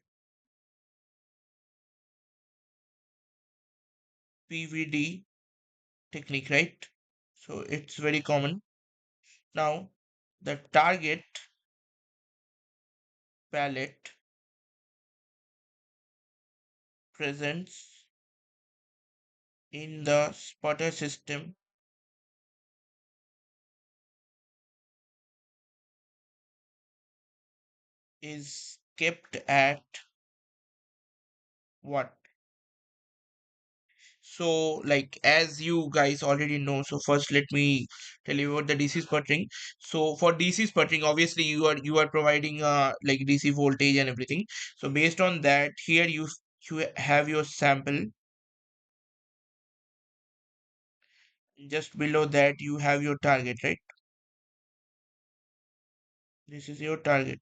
PVD technique, right? So it's very common. Now the target palette presents in the sputter system is kept at what? So, like as you guys already know, so first let me tell you about the DC sputtering. So for DC sputtering, obviously you are providing like DC voltage and everything. So based on that, here you have your sample. Just below that you have your target, right? This is your target.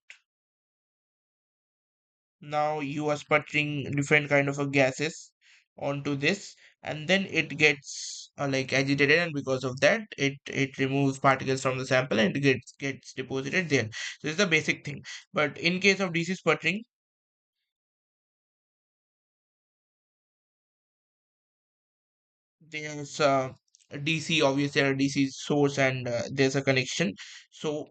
Now you are sputtering different kind of a gases onto this, and then it gets like agitated, and because of that it removes particles from the sample and it gets deposited there. So this is the basic thing. But in case of DC sputtering, there's a DC, obviously a DC source, and there's a connection. So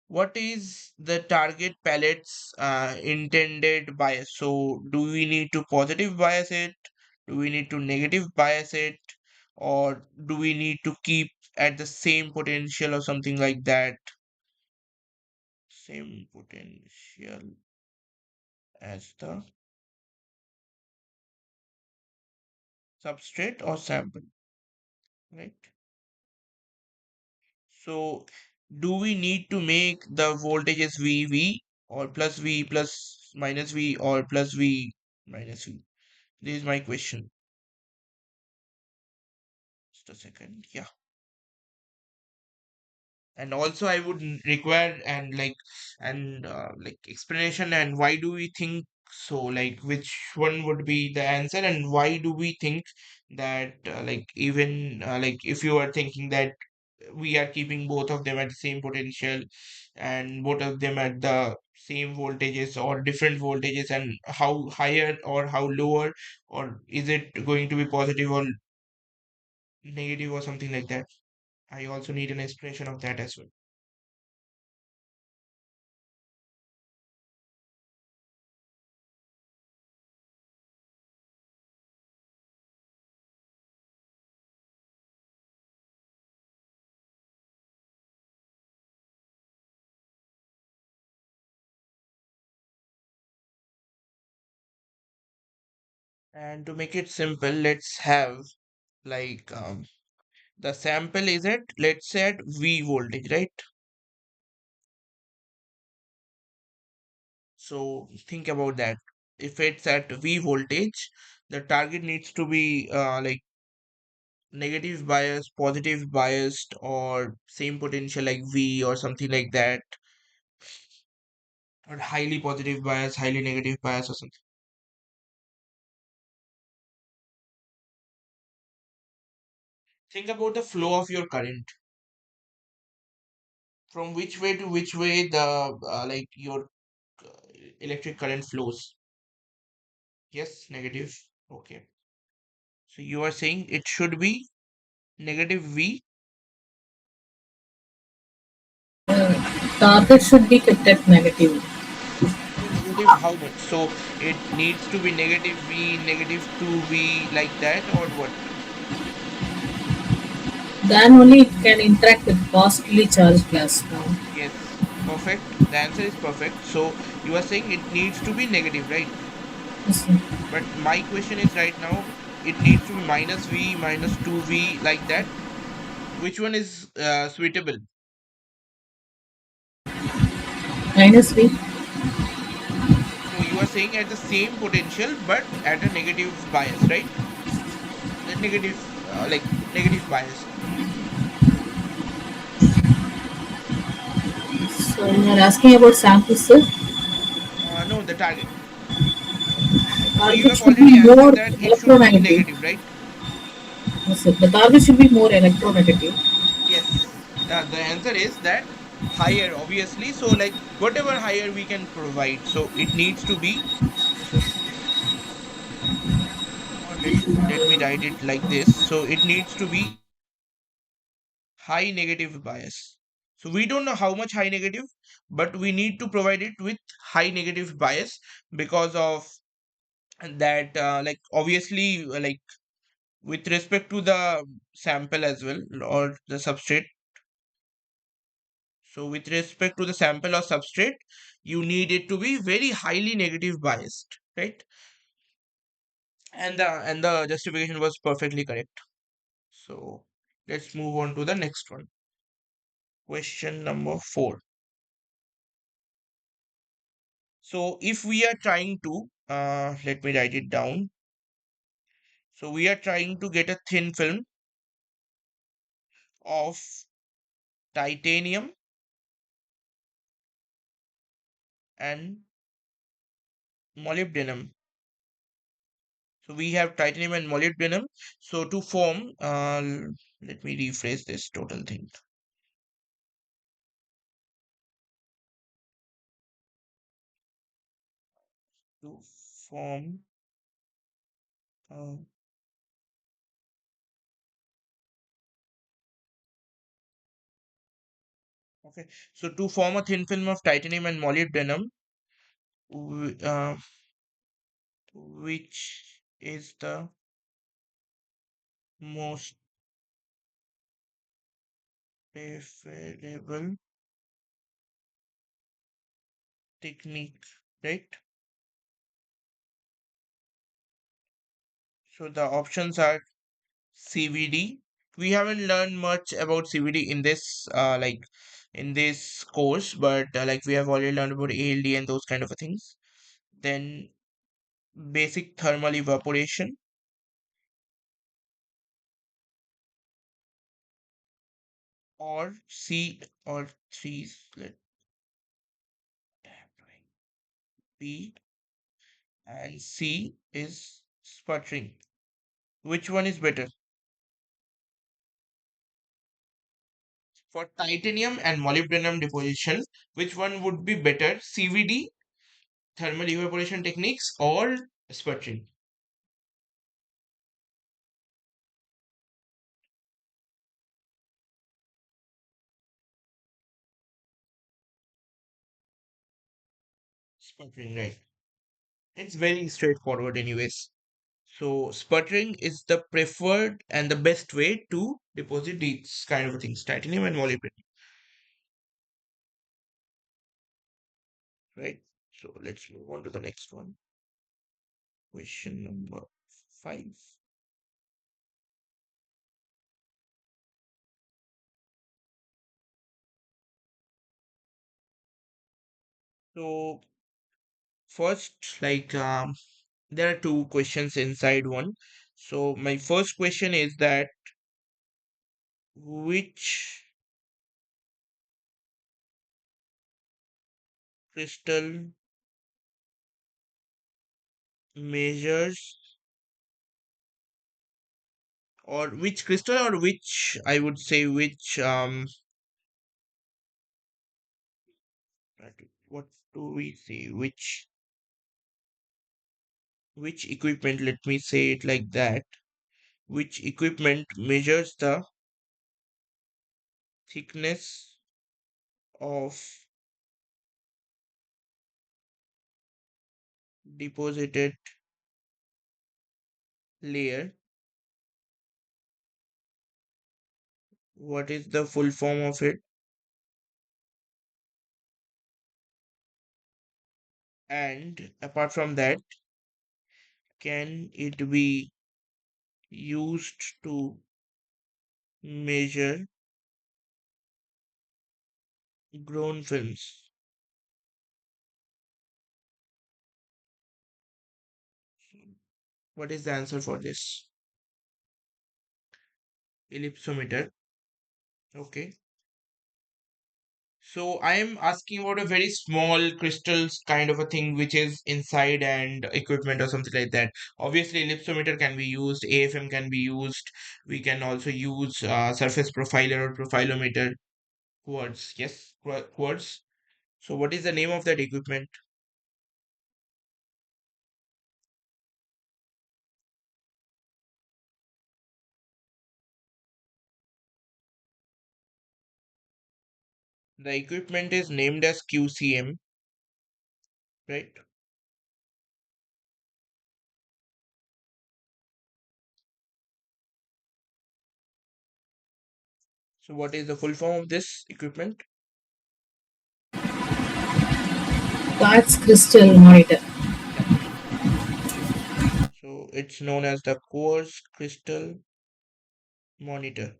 what is the target palettes intended bias? So do we need to positive bias it? Do we need to negative bias it? Or do we need to keep at the same potential or something like that? Same potential as the substrate or sample, right? So do we need to make the voltages VV or plus V plus minus V or plus V minus V? This is my question. Just a second. Yeah. And also I would require and like explanation and why do we think so, like which one would be the answer and why do we think that like even like if you are thinking that we are keeping both of them at the same potential and both of them at the same voltages or different voltages, and how higher or how lower, or is it going to be positive or negative or something like that? I also need an explanation of that as well. And to make it simple, let's have like the sample is at, let's say, at V voltage, right? So think about that. if it's at V voltage, the target needs to be like negative bias, positive biased, or same potential like V or something like that, or highly positive bias, highly negative bias or something. Think about the flow of your current. From which way to which way the like your uh, electric current flows. Yes, negative. Okay. So you are saying it should be negative V.
Target should be kept at negative.
So negative how much? So it needs to be negative V, negative 2V like that or what?
Then only it can interact with positively charged plasma.
Yes, perfect. The answer is perfect. So you are saying it needs to be negative, right?
Yes,
But my question is right now, it needs to be minus V, minus 2V like that. Which one is suitable?
minus V.
So you are saying at the same potential but at a negative bias, right? The negative, like negative bias.
So you are asking about sample set.
No, the target. So you
Target
have
should
already
be more
answered that it should be
electromagnetic.
negative, right?
Yes, sir. The target should be more electronegative.
Yes. The answer is that higher, obviously. So like whatever higher we can provide. So it needs to be, or let me write it like this. So it needs to be high negative bias. So we don't know how much high negative, but we need to provide it with high negative bias because of that. Like obviously, like with respect to the sample as well or the substrate. So with respect to the sample or substrate, you need it to be very highly negative biased, right? And the justification was perfectly correct. So let's move on to the next one. Question number 4. So if we are trying to, let me write it down. So we are trying to get a thin film of titanium and molybdenum. So we have titanium and molybdenum. So to form, let me rephrase this total thing. To form, uh, okay. So to form a thin film of titanium and molybdenum, which is the most preferable technique, right? So the options are CVD. We haven't learned much about CVD in this in this course, but like we have already learned about ALD and those kind of things. Then basic thermal evaporation or C or three let B and C is sputtering. Which one is better? For titanium and molybdenum deposition, which one would be better? CVD, thermal evaporation techniques, or sputtering? Sputtering, right? It's very straightforward, anyways. So, sputtering is the preferred and the best way to deposit these kind of things, titanium and molybdenum, right? So, let's move on to the next one. Question number 5. So, First, there are two questions inside one. So my first question is that which crystal measures, or which crystal, or which, I would say, which what do we say, which equipment, let me say it like that, which equipment measures the thickness of deposited layer. What is the full form of it? And apart from that, can it be used to measure grown films? What is the answer for this? Ellipsometer. Okay. So I am asking about a very small crystals kind of a thing which is inside and equipment or something like that. Obviously, ellipsometer can be used, AFM can be used. We can also use surface profiler or profilometer. Quartz, yes, quartz. So what is the name of that equipment? The equipment is named as QCM, right? So what is the full form of this equipment?
Quartz crystal monitor.
Yeah. So it's known as the quartz crystal monitor.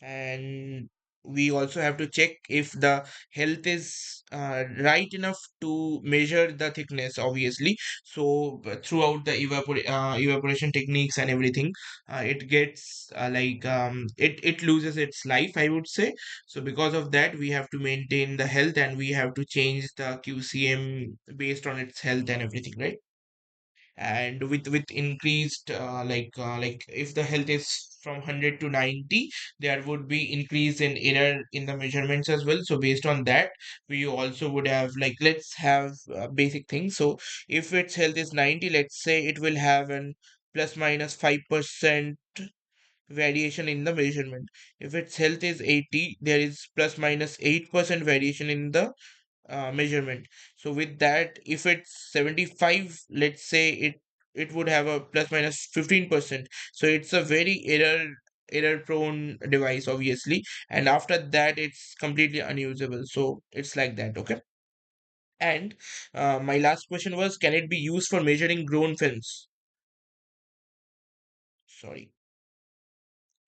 And we also have to check if the health is right enough to measure the thickness, obviously. So throughout the evaporation techniques and everything, it gets it loses its life, I would say. So because of that, we have to maintain the health and we have to change the QCM based on its health and everything, right? And with increased if the health is from 100 to 90, there would be increase in error in the measurements as well. So based on that, we also would have, like, let's have basic things. So if its health is 90, let's say it will have an plus minus 5% variation in the measurement. If its health is 80, there is plus minus 8% variation in the measurement. So with that, if it's 75, let's say it would have a plus minus 15%. So it's a very error prone device, obviously. And after that, it's completely unusable. So it's like that, okay? And my last question was, can it be used for measuring grown films? Sorry.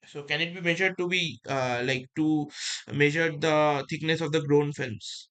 So can it be measured to be to measure the thickness of the grown films?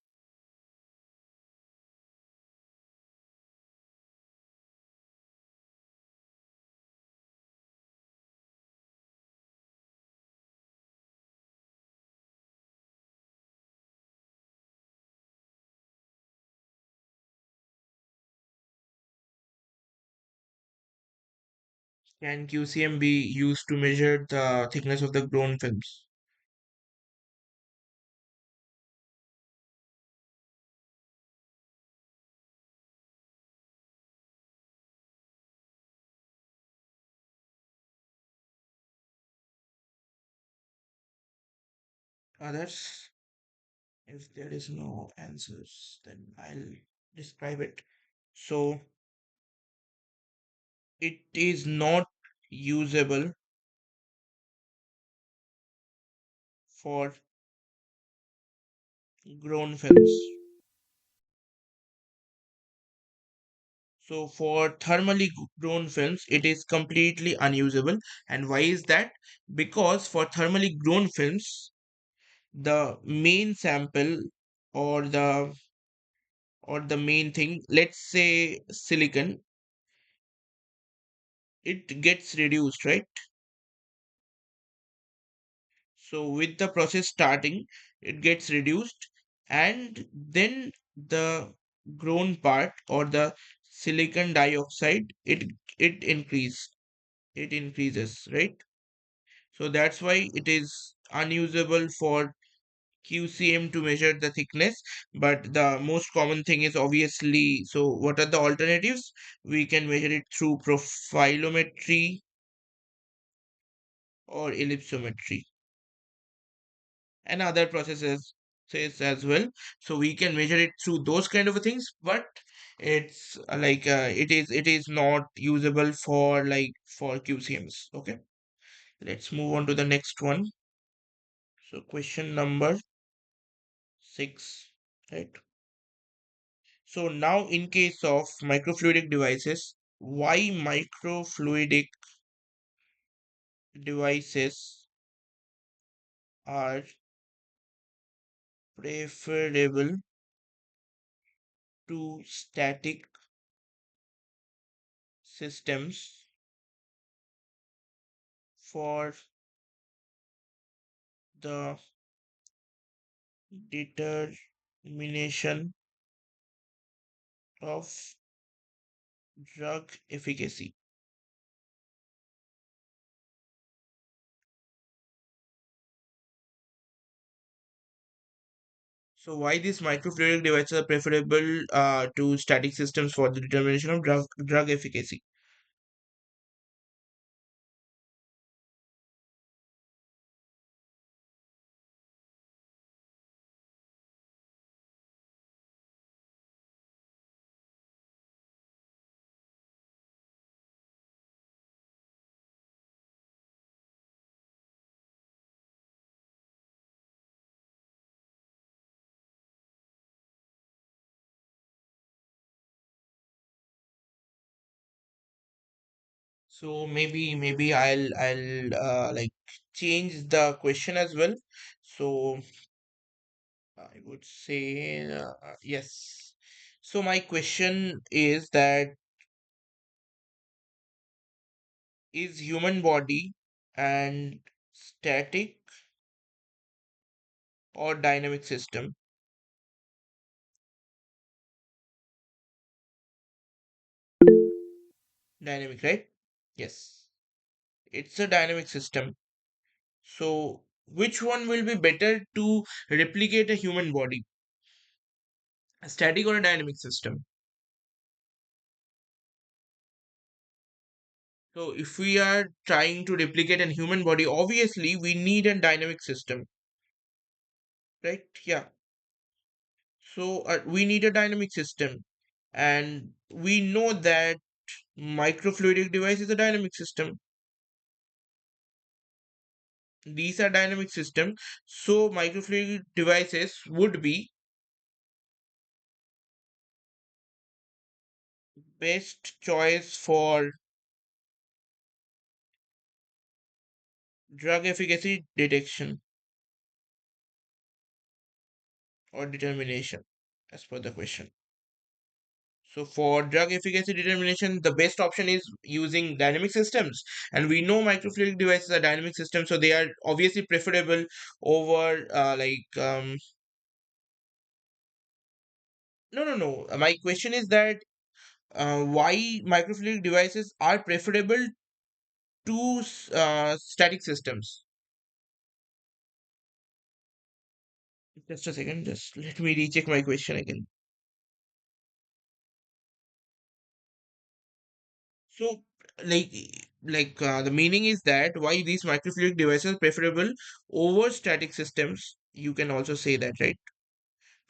Can QCM be used to measure the thickness of the grown films? Others? If there is no answers, then I'll describe it. So it is not usable for grown films. So for thermally grown films, it is completely unusable. And why is that? Because for thermally grown films, the main sample or the main thing, let's say silicon, it gets reduced, right? So with the process starting, it gets reduced, and then the grown part or the silicon dioxide, it increases, right? So that's why it is unusable for QCM to measure the thickness. But the most common thing is obviously, so what are the alternatives? We can measure it through profilometry or ellipsometry and other processes says as well. So we can measure it through those kind of things, but it's it is not usable for for QCMs. Okay, let's move on to the next one. So question number 6, right? So now in case of microfluidic devices, why microfluidic devices are preferable to static systems for the determination of drug efficacy. So why these microfluidic devices are preferable to static systems for the determination of drug efficacy? So maybe I'll change the question as well. So I would say yes. So my question is that, is human body and static or dynamic system? Dynamic, right? Yes. It's a dynamic system. So which one will be better to replicate a human body? A static or a dynamic system? So if we are trying to replicate a human body, obviously we need a dynamic system, right? Yeah. So we need a dynamic system, and we know that microfluidic device is a dynamic system. These are dynamic system. So microfluidic devices would be best choice for drug efficacy detection or determination, as per the question. So for drug efficacy determination, the best option is using dynamic systems. And we know microfluidic devices are dynamic systems, so they are obviously preferable over no, no, no. My question is that why microfluidic devices are preferable to static systems. Just a second, just let me recheck my question again. So, like, the meaning is that why these microfluidic devices are preferable over static systems. You can also say that, right?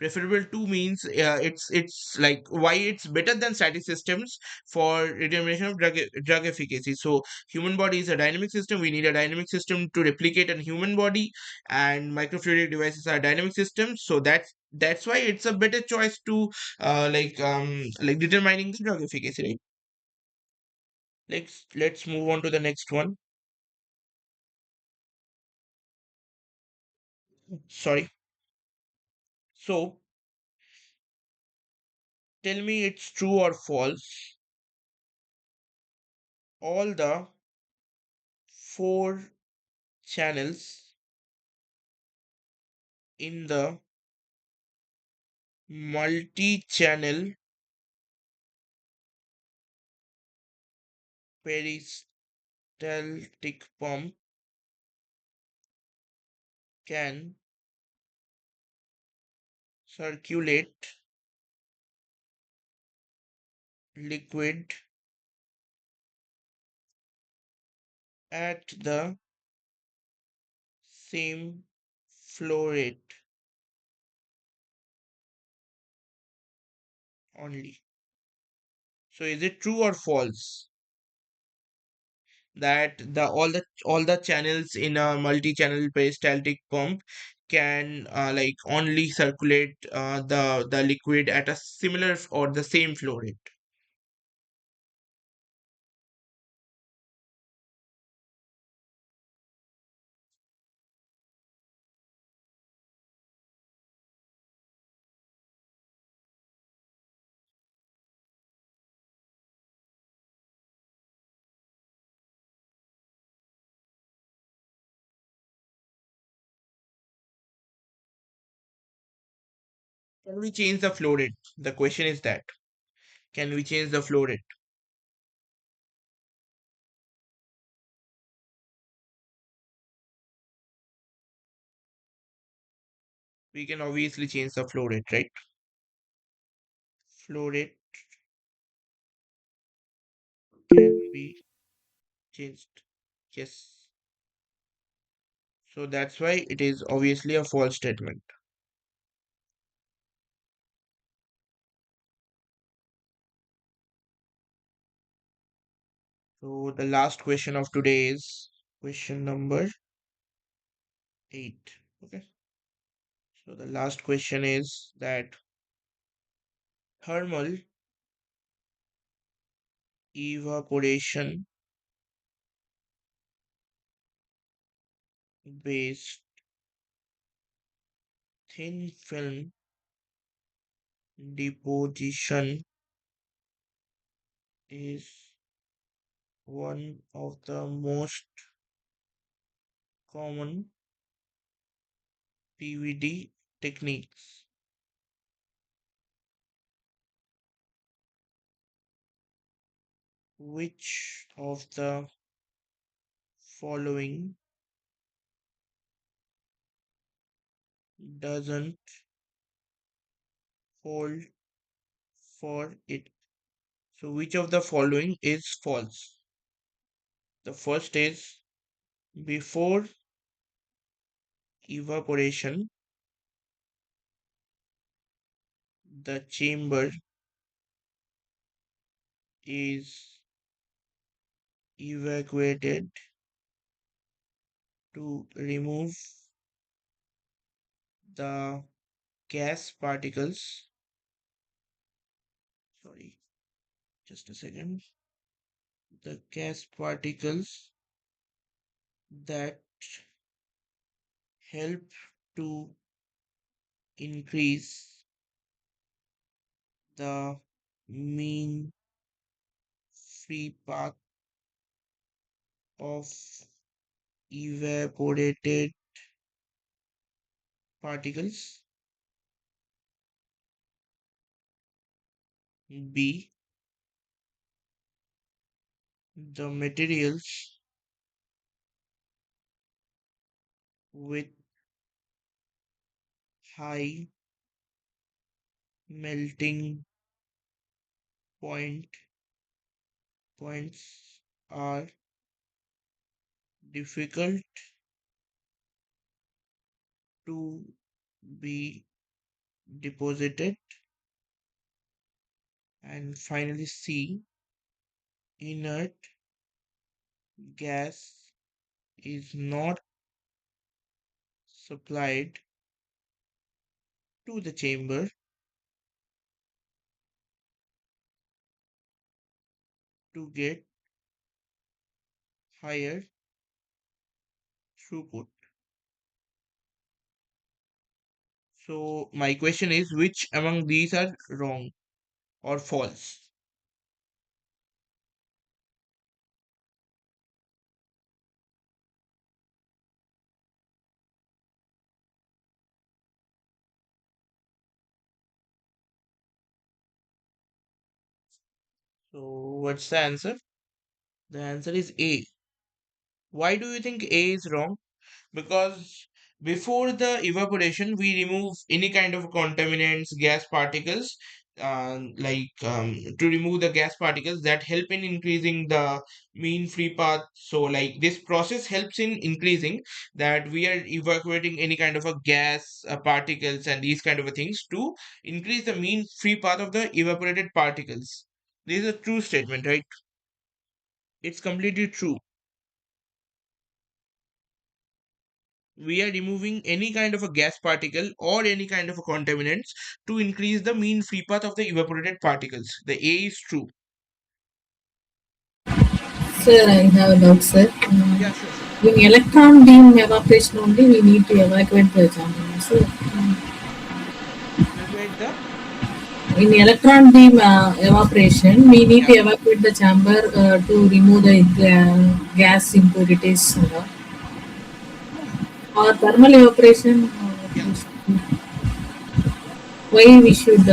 Preferable to means it's like why it's better than static systems for determination of drug efficacy. So human body is a dynamic system. We need a dynamic system to replicate a human body, and microfluidic devices are dynamic systems. So that's why it's a better choice to determining the drug efficacy, right? Let's move on to the next one. Sorry. So Tell me it's true or false. All the four channels in the multi-channel peristaltic pump can circulate liquid at the same flow rate only. So is it true or false that the channels in a multi-channel peristaltic pump can like only circulate the liquid at a similar or the same flow rate? Can we change the flow rate? The question is that can we change the flow rate? We can obviously change the flow rate, right? Flow rate can be changed. Yes. So that's why it is obviously a false statement. So the last question of today is question number 8. Okay. So the last question is that thermal evaporation based thin film deposition is one of the most common PVD techniques. Which of the following doesn't hold for it? So, which of the following is false? The first is before evaporation, the chamber is evacuated to remove the gas particles. Sorry, just a second. The gas particles that help to increase the mean free path of evaporated particles. B. The materials with high melting point points are difficult to be deposited. And finally, C. Inert gas is not supplied to the chamber to get higher throughput. So my question is which among these are wrong? or false? So what's the answer? The answer is A. Why do you think A is wrong? Because before the evaporation, we remove any kind of contaminants, gas particles, to remove the gas particles that help in increasing the mean free path. So, like this process helps in increasing that we are evacuating any kind of a gas particles and these kind of a things to increase the mean free path of the evaporated particles. This is a true statement, right? It's completely true. We are removing any kind of a gas particle or any kind of a contaminants to increase the mean free path of the evaporated particles. The A is true.
Sir, I have a doubt, sir.
Yeah, sure, sure.
In electron beam evaporation only, we need to evacuate the chamber. So,
Evacuate the,
in electron beam evaporation, we need
yeah,
to evacuate the chamber to remove the gas impurities.
yeah,
Or thermal evaporation,
yeah.
why we should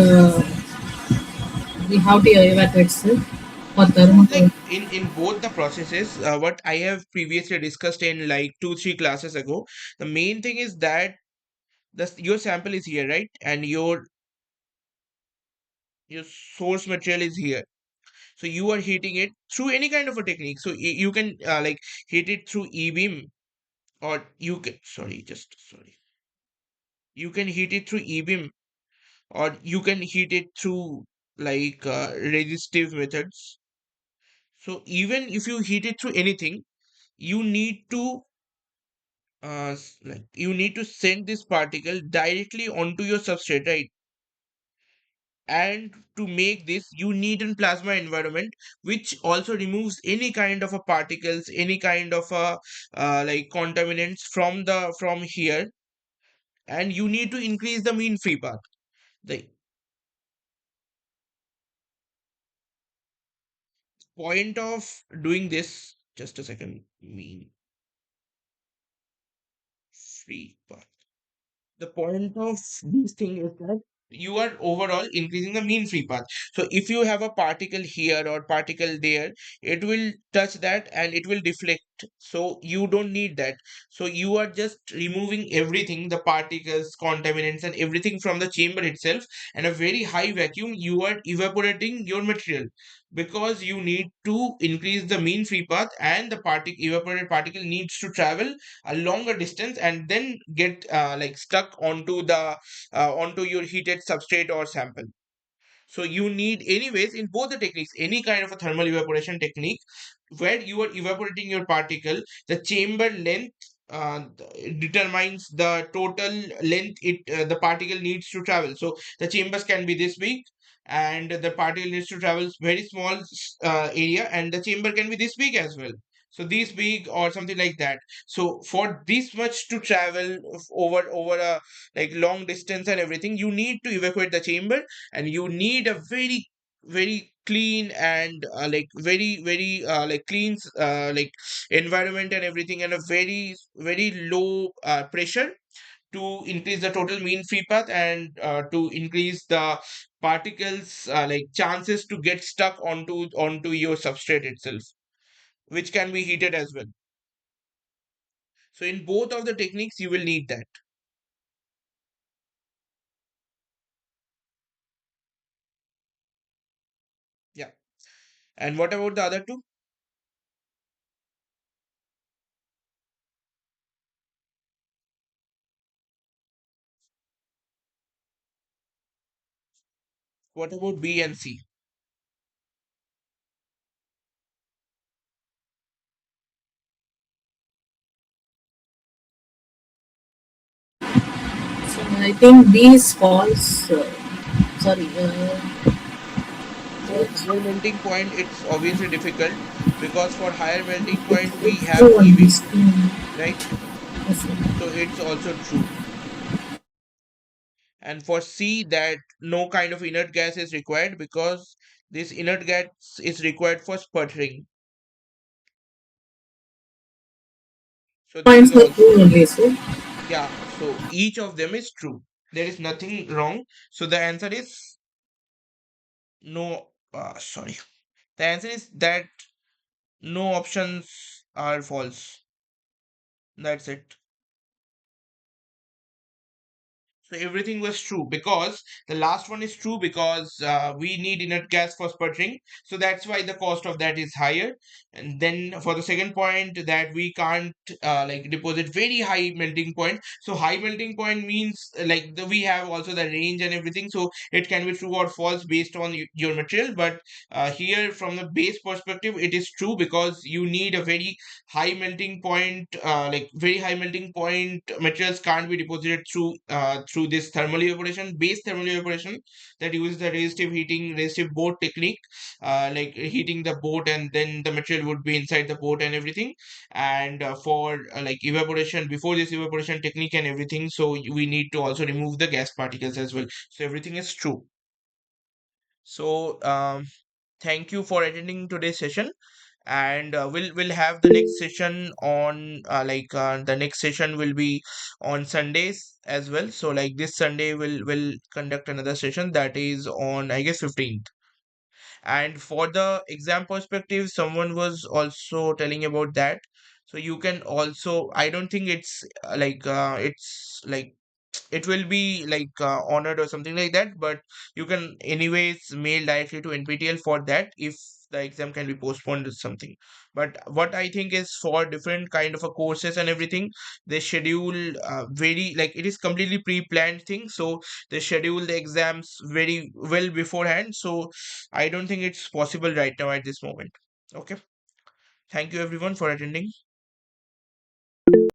we have to evacuate, sir, for
So
thermal.
like in both the processes, what I have previously discussed in like 2 3 classes ago, the main thing is that your sample is here, right, and your source material is here. So you are heating it through any kind of a technique. So you can like heat it through e-beam, or you can, sorry, just sorry, you can heat it through e-beam, or you can heat it through like resistive methods. So even if you heat it through anything, you need to like you need to send this particle directly onto your substrate, right? And to make this, you need a plasma environment which also removes any kind of a particles, any kind of a like contaminants from here, and you need to increase the mean free path. The point of doing this, just a second, mean free path. The point of this thing is that you are overall increasing the mean free path. So if you have a particle here or particle there, it will touch that and it will deflect. So you don't need that. So you are just removing everything, the particles, contaminants, and everything from the chamber itself. And a very high vacuum, you are evaporating your material because you need to increase the mean free path, and the particle evaporated particle needs to travel a longer distance and then get like stuck onto the onto your heated substrate or sample. So you need anyways in both the techniques, any kind of a thermal evaporation technique where you are evaporating your particle, the chamber length determines the total length the particle needs to travel. So the chambers can be this big, and the particle needs to travel very small area, and the chamber can be this big as well. So this big or something like that. So for this much to travel over a like long distance and everything, you need to evacuate the chamber, and you need a very clean and very like clean like environment and everything, and a very low pressure to increase the total mean free path, and to increase the particles like chances to get stuck onto your substrate itself, which can be heated as well. So in both of the techniques you will need that. Yeah. And what about the other two? What about B and C?
So I think these false. Sorry.
For higher melting point, it's obviously difficult because for higher melting point we
it's
have
true on
EV,
this. Mm.
right?
Yes, sir.
So it's also true. and for C, that no kind of inert gas is required because this inert gas is required for sputtering. So this is
Points are
also,
true only, so
yeah, so each of them is true. There is nothing wrong. So the answer is no, sorry. The answer is that no options are false. That's it. So everything was true because the last one is true because we need inert gas for sputtering. So that's why the cost of that is higher. And then for the second point, that we can't like deposit very high melting point. So high melting point means we have also the range and everything. So it can be true or false based on your material. But here from the base perspective, it is true because you need a very high melting point, like very high melting point materials can't be deposited through this thermal evaporation, base thermal evaporation, that uses the resistive heating, resistive boat technique, like heating the boat and then the material would be inside the boat and everything. And for like evaporation, before this evaporation technique and everything, so we need to also remove the gas particles as well. So everything is true. So thank you for attending today's session, and we'll have the next session on the next session will be on Sundays as well. So like this Sunday we'll conduct another session that is on, I guess, 15th. And for the exam perspective, someone was also telling about that. So you can also, I don't think it's like it will be honored or something like that, but you can anyways mail directly to NPTEL for that if the exam can be postponed or something. But what I think is, for different kind of a courses and everything, they schedule very, like, it is completely pre-planned thing. So they schedule the exams very well beforehand. So I don't think it's possible right now at this moment. Okay, thank you everyone for attending.